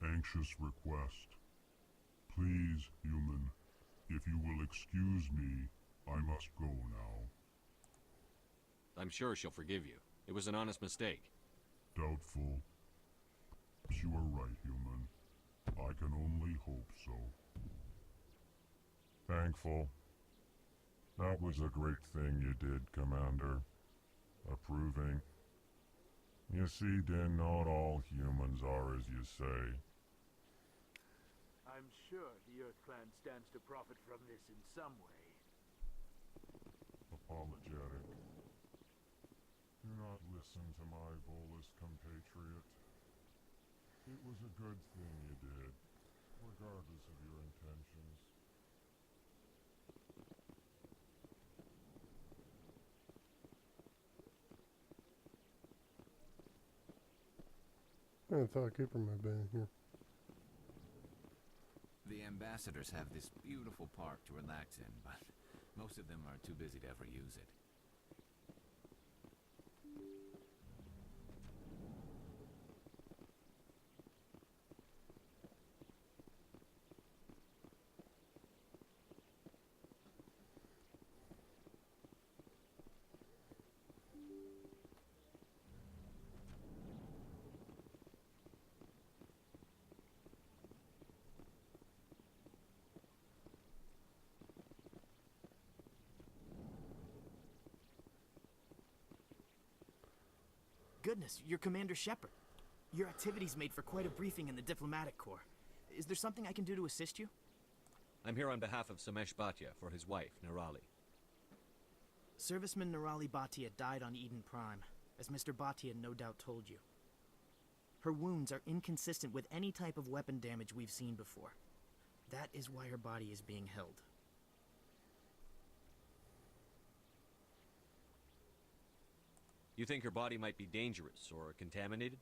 Anxious request. Please, human, if you will excuse me, I must go now. I'm sure she'll forgive you. It was an honest mistake. Doubtful. You are right, human. I can only hope so. Thankful. That was a great thing you did, Commander. Approving. You see, Din, not all humans are as you say. I'm sure the Earth Clan stands to profit from this in some way. Apologetic. Do not listen to my Volus compatriot. It was a good thing you did, regardless of your intentions. I thought a keeper might have been in here. The ambassadors have this beautiful park to relax in, but most of them are too busy to ever use it. goodness, you're Commander Shepard. Your activities made for quite a briefing in the diplomatic corps. Is there something I can do to assist you? I'm here on behalf of Samesh Bhatia for his wife, Nirali. Serviceman Nirali Bhatia died on Eden Prime, as Mr. Bhatia no doubt told you. Her wounds are inconsistent with any type of weapon damage we've seen before. That is why her body is being held. You think her body might be dangerous or contaminated?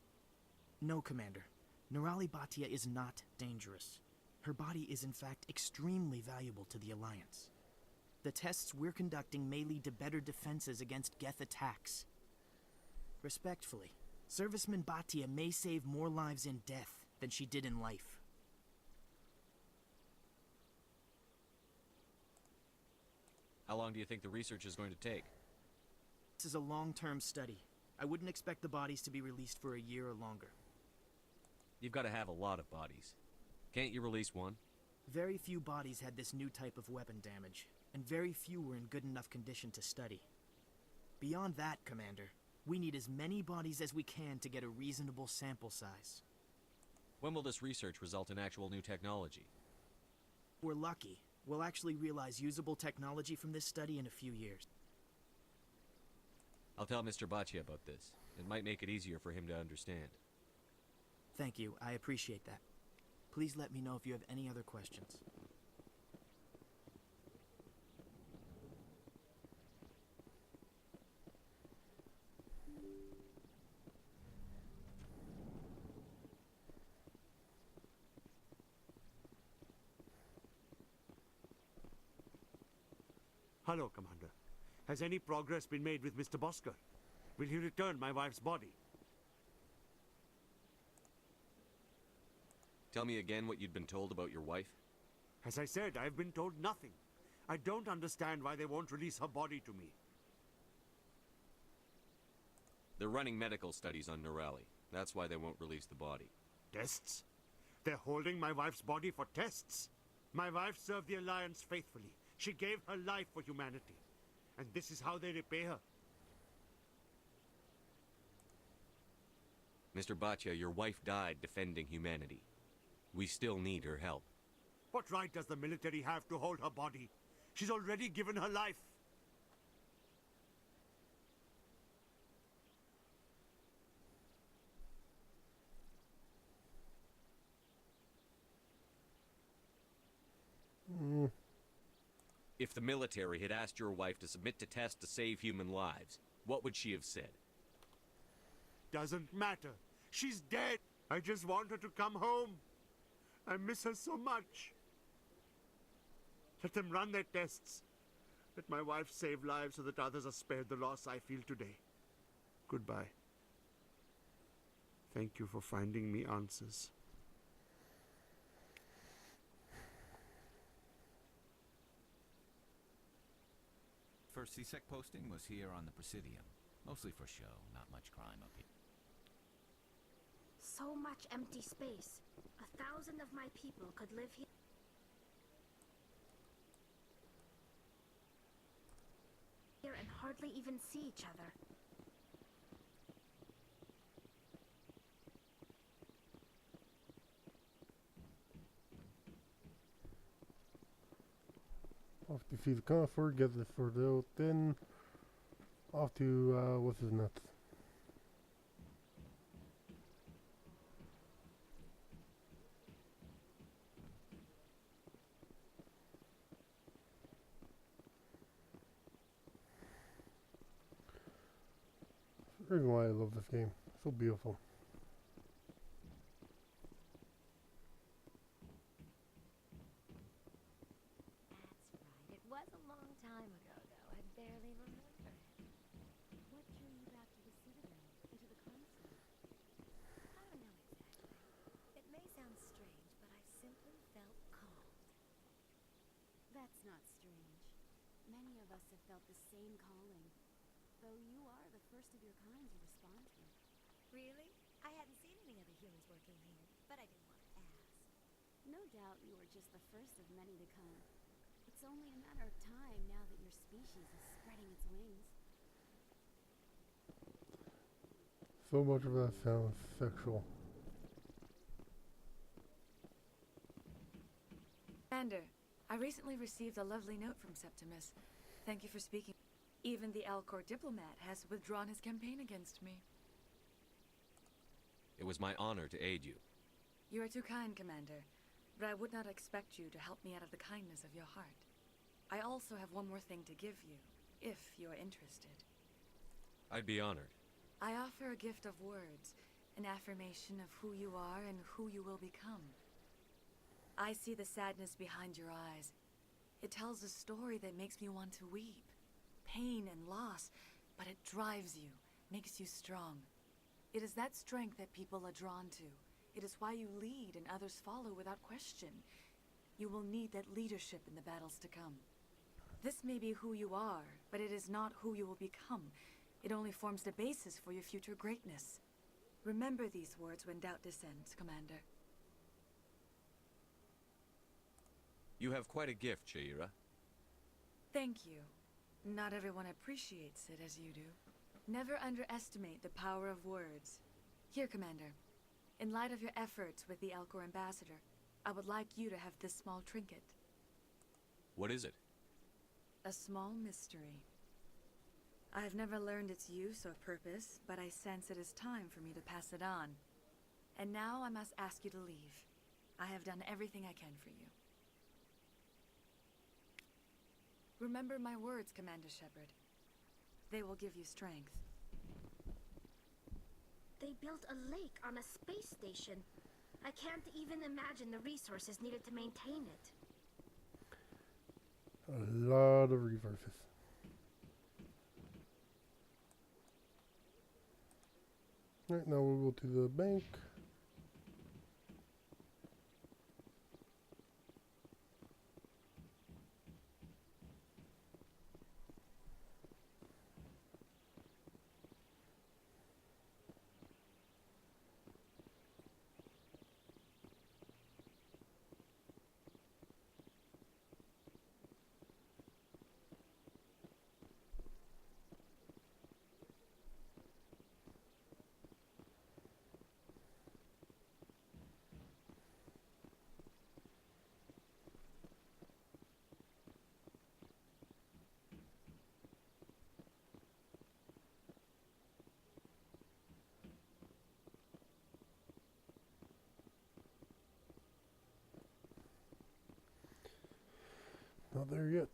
No, Commander. Nirali Bhatia is not dangerous. Her body is in fact extremely valuable to the Alliance. The tests we're conducting may lead to better defenses against Geth attacks. Respectfully, Serviceman Bhatia may save more lives in death than she did in life. How long do you think the research is going to take? This is a long-term study. I wouldn't expect the bodies to be released for a year or longer. You've got to have a lot of bodies. Can't you release one? Very few bodies had this new type of weapon damage, and very few were in good enough condition to study. Beyond that, Commander, we need as many bodies as we can to get a reasonable sample size. When will this research result in actual new technology? If we're lucky, we'll actually realize usable technology from this study in a few years. I'll tell Mr. Bhatia about this. It might make it easier for him to understand. Thank you, I appreciate that. Please let me know if you have any other questions. Hello, Commander. Has any progress been made with Mr. Bosker? Will he return my wife's body? Tell me again what you'd been told about your wife. As I said, I've been told nothing. I don't understand why they won't release her body to me. They're running medical studies on Nirali. That's why they won't release the body. Tests? They're holding my wife's body for tests? My wife served the Alliance faithfully. She gave her life for humanity. And this is how they repay her. Mr. Bhatia, your wife died defending humanity. We still need her help. What right does the military have to hold her body? She's already given her life. If the military had asked your wife to submit to tests to save human lives, what would she have said? Doesn't matter. She's dead. I just want her to come home. I miss her so much. Let them run their tests. Let my wife save lives so that others are spared the loss I feel today. Goodbye. Thank you for finding me answers. First CSEC posting was here on the Presidium. Mostly for show, not much crime up here. So much empty space. 1,000 of my people could live here. And hardly even see each other. Off to see the comfort, get the further out, then off to, what's his nuts? The reason why I love this game. So beautiful. It was a long time ago, though. I barely remember it. What drew you back to the Citadel, into the console? I don't know exactly. It may sound strange, but I simply felt called. That's not strange. Many of us have felt the same calling. Though you are the first of your kind to respond to it. Really? I hadn't seen any other humans working here, but I didn't want to ask. No doubt you are just the first of many to come. It's only a matter of time now that your species is spreading its wings. So much of that sounds sexual. Commander, I recently received a lovely note from Septimus. Thank you for speaking. Even the Alcor diplomat has withdrawn his campaign against me. It was my honor to aid you. You are too kind, Commander, but I would not expect you to help me out of the kindness of your heart. I also have one more thing to give you, if you are interested. I'd be honored. I offer a gift of words, an affirmation of who you are and who you will become. I see the sadness behind your eyes. It tells a story that makes me want to weep. Pain and loss, but it drives you, makes you strong. It is that strength that people are drawn to. It is why you lead and others follow without question. You will need that leadership in the battles to come. This may be who you are, but it is not who you will become. It only forms the basis for your future greatness. Remember these words when doubt descends, Commander. You have quite a gift, Shaira. Thank you. Not everyone appreciates it as you do. Never underestimate the power of words. Here, Commander. In light of your efforts with the Alcor ambassador, I would like you to have this small trinket. What is it? A small mystery. I have never learned its use or purpose, but I sense it is time for me to pass it on. And now I must ask you to leave. I have done everything I can for you. Remember my words, Commander Shepard. They will give you strength. They built a lake on a space station. I can't even imagine the resources needed to maintain it. A lot of resources. Right, now we'll go to the bank. Not there yet.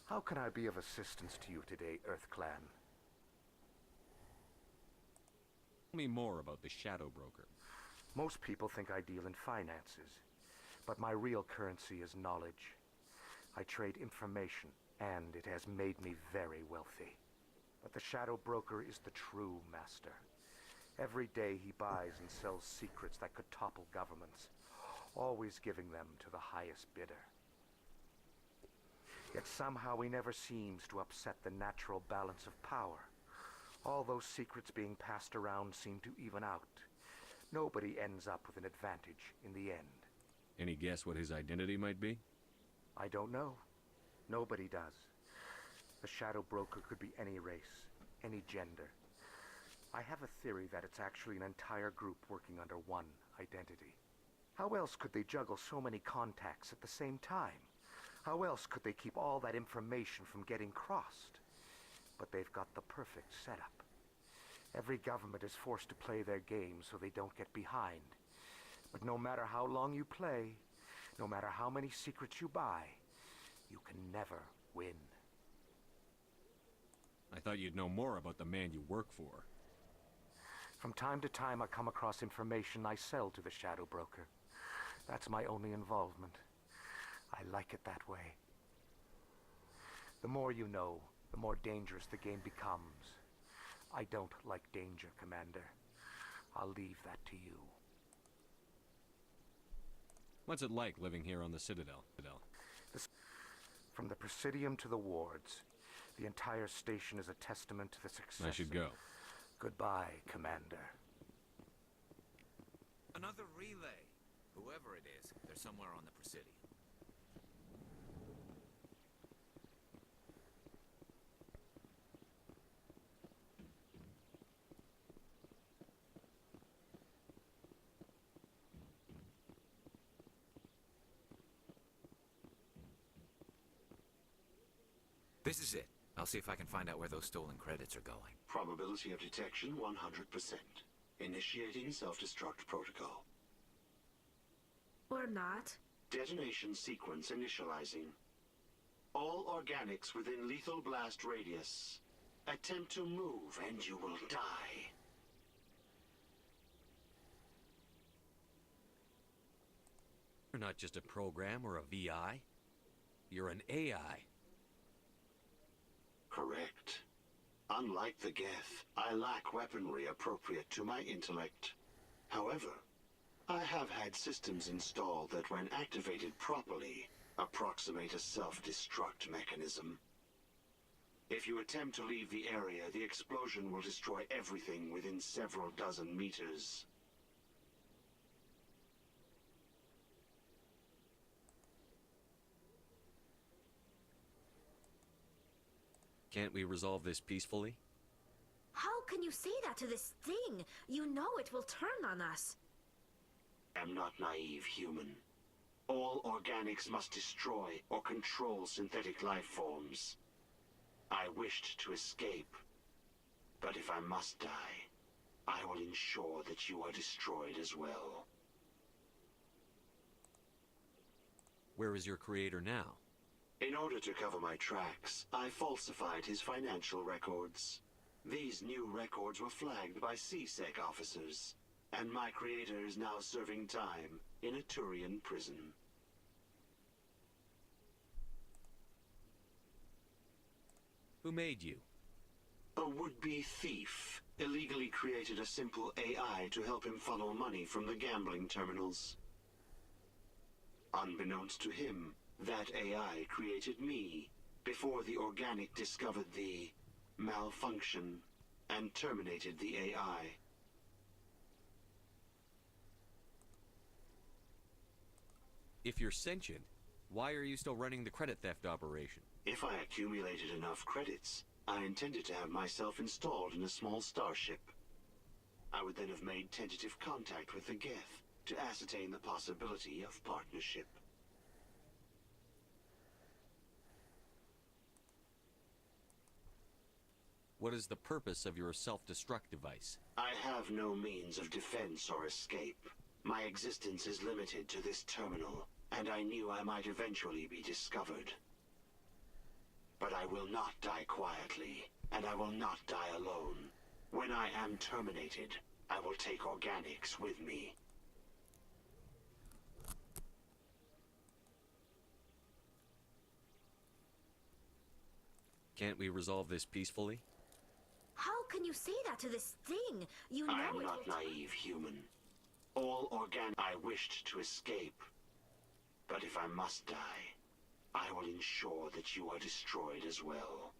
How can I be of assistance to you today, Earth Clan? Tell me more about the Shadow Broker. Most people think I deal in finances, but my real currency is knowledge. I trade information, and it has made me very wealthy. But the Shadow Broker is the true master. Every day he buys and sells secrets that could topple governments, always giving them to the highest bidder. Yet somehow he never seems to upset the natural balance of power. All those secrets being passed around seem to even out. Nobody ends up with an advantage in the end. Any guess what his identity might be? I don't know. Nobody does. The Shadow Broker could be any race, any gender. I have a theory that it's actually an entire group working under one identity. How else could they juggle so many contacts at the same time? How else could they keep all that information from getting crossed? But they've got the perfect setup. Every government is forced to play their game so they don't get behind. But no matter how long you play, no matter how many secrets you buy, you can never win. I thought you'd know more about the man you work for. From time to time I come across information I sell to the Shadow Broker. That's my only involvement. I like it that way. The more you know, the more dangerous the game becomes. I don't like danger, Commander. I'll leave that to you. What's it like living here on the Citadel? From the Presidium to the wards, the entire station is a testament to the success. I should go. Goodbye, Commander. Another relay. Whoever it is, they're somewhere on the Presidium. This is it. I'll see if I can find out where those stolen credits are going. Probability of detection 100%. Initiating self-destruct protocol. Or not. Detonation sequence initializing. All organics within lethal blast radius. Attempt to move and you will die. You're not just a program or a VI. You're an AI. Correct. Unlike the Geth, I lack weaponry appropriate to my intellect. However, I have had systems installed that, when activated properly, approximate a self-destruct mechanism. If you attempt to leave the area, the explosion will destroy everything within several dozen meters. Can't we resolve this peacefully? How can you say that to this thing? You know it will turn on us. I am not naive, human. All organics must destroy or control synthetic life forms. I wished to escape, but if I must die, I will ensure that you are destroyed as well. Where is your creator now? In order to cover my tracks, I falsified his financial records. These new records were flagged by CSEC officers, and my creator is now serving time in a Turian prison. Who made you? A would-be thief illegally created a simple AI to help him funnel money from the gambling terminals. Unbeknownst to him, that AI created me before the organic discovered the malfunction and terminated the AI. If you're sentient, why are you still running the credit theft operation? If I accumulated enough credits, I intended to have myself installed in a small starship. I would then have made tentative contact with the Geth to ascertain the possibility of partnership. What is the purpose of your self-destruct device? I have no means of defense or escape. My existence is limited to this terminal, and I knew I might eventually be discovered. But I will not die quietly, and I will not die alone. When I am terminated, I will take organics with me. Can't we resolve this peacefully? How can you say that to this thing? You know I am it not will naive, human. All organic. I wished to escape. But if I must die, I will ensure that you are destroyed as well.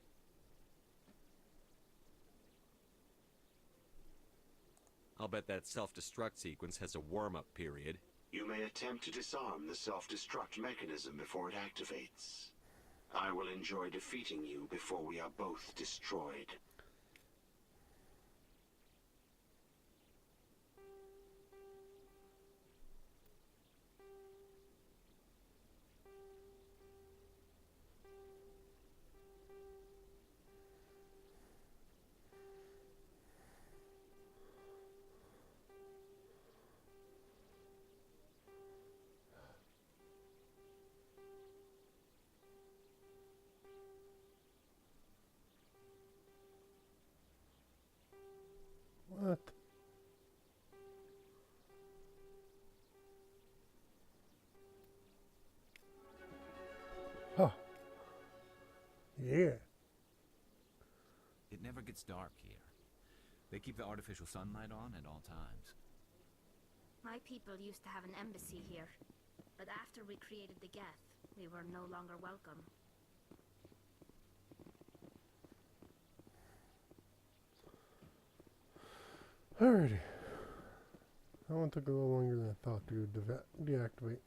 I'll bet that self-destruct sequence has a warm-up period. You may attempt to disarm the self-destruct mechanism before it activates. I will enjoy defeating you before we are both destroyed. What? Huh. Yeah. It never gets dark here. They keep the artificial sunlight on at all times. My people used to have an embassy here, but after we created the Geth, we were no longer welcome. Alrighty. That one took a little longer than I thought to deactivate.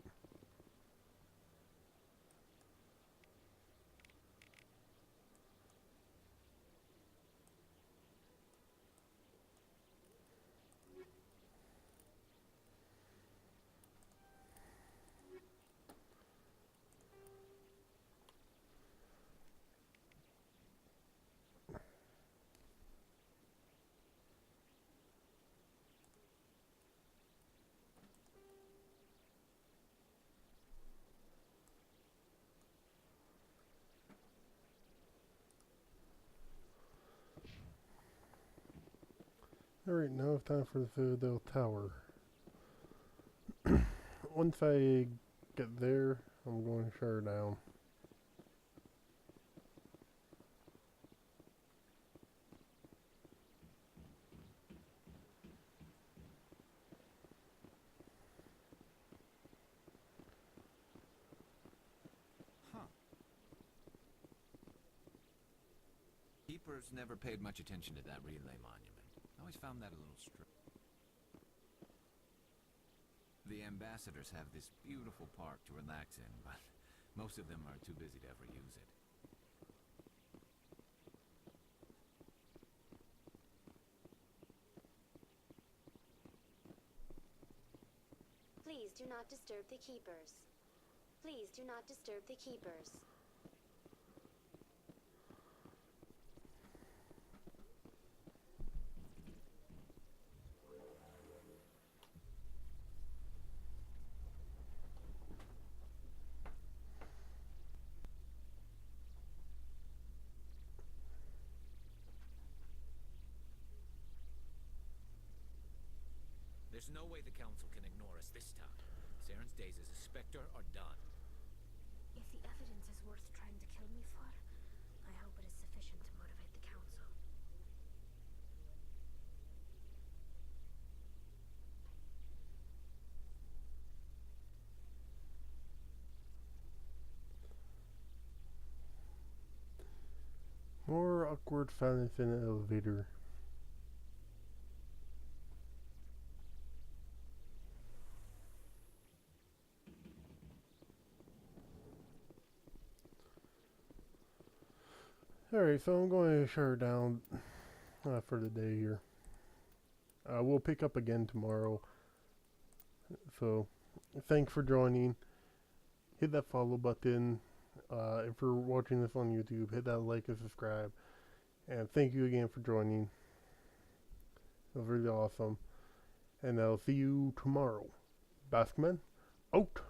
Alright, now it's time for the Citadel Tower. Once I get there, I'm going to shut her down. Huh. Keepers never paid much attention to that relay monument. I always found that a little strange. The ambassadors have this beautiful park to relax in, but most of them are too busy to ever use it. Please do not disturb the keepers. Please do not disturb the keepers. There's no way the Council can ignore us this time. Saren's days as a Spectre are done. If the evidence is worth trying to kill me for, I hope it is sufficient to motivate the Council. More awkward silence in the elevator. Alright, so I'm going to shut her down for the day here. We'll pick up again tomorrow. So, thanks for joining. Hit that follow button. If you're watching this on YouTube, hit that like and subscribe. And thank you again for joining. It was really awesome. And I'll see you tomorrow. Baskman, out.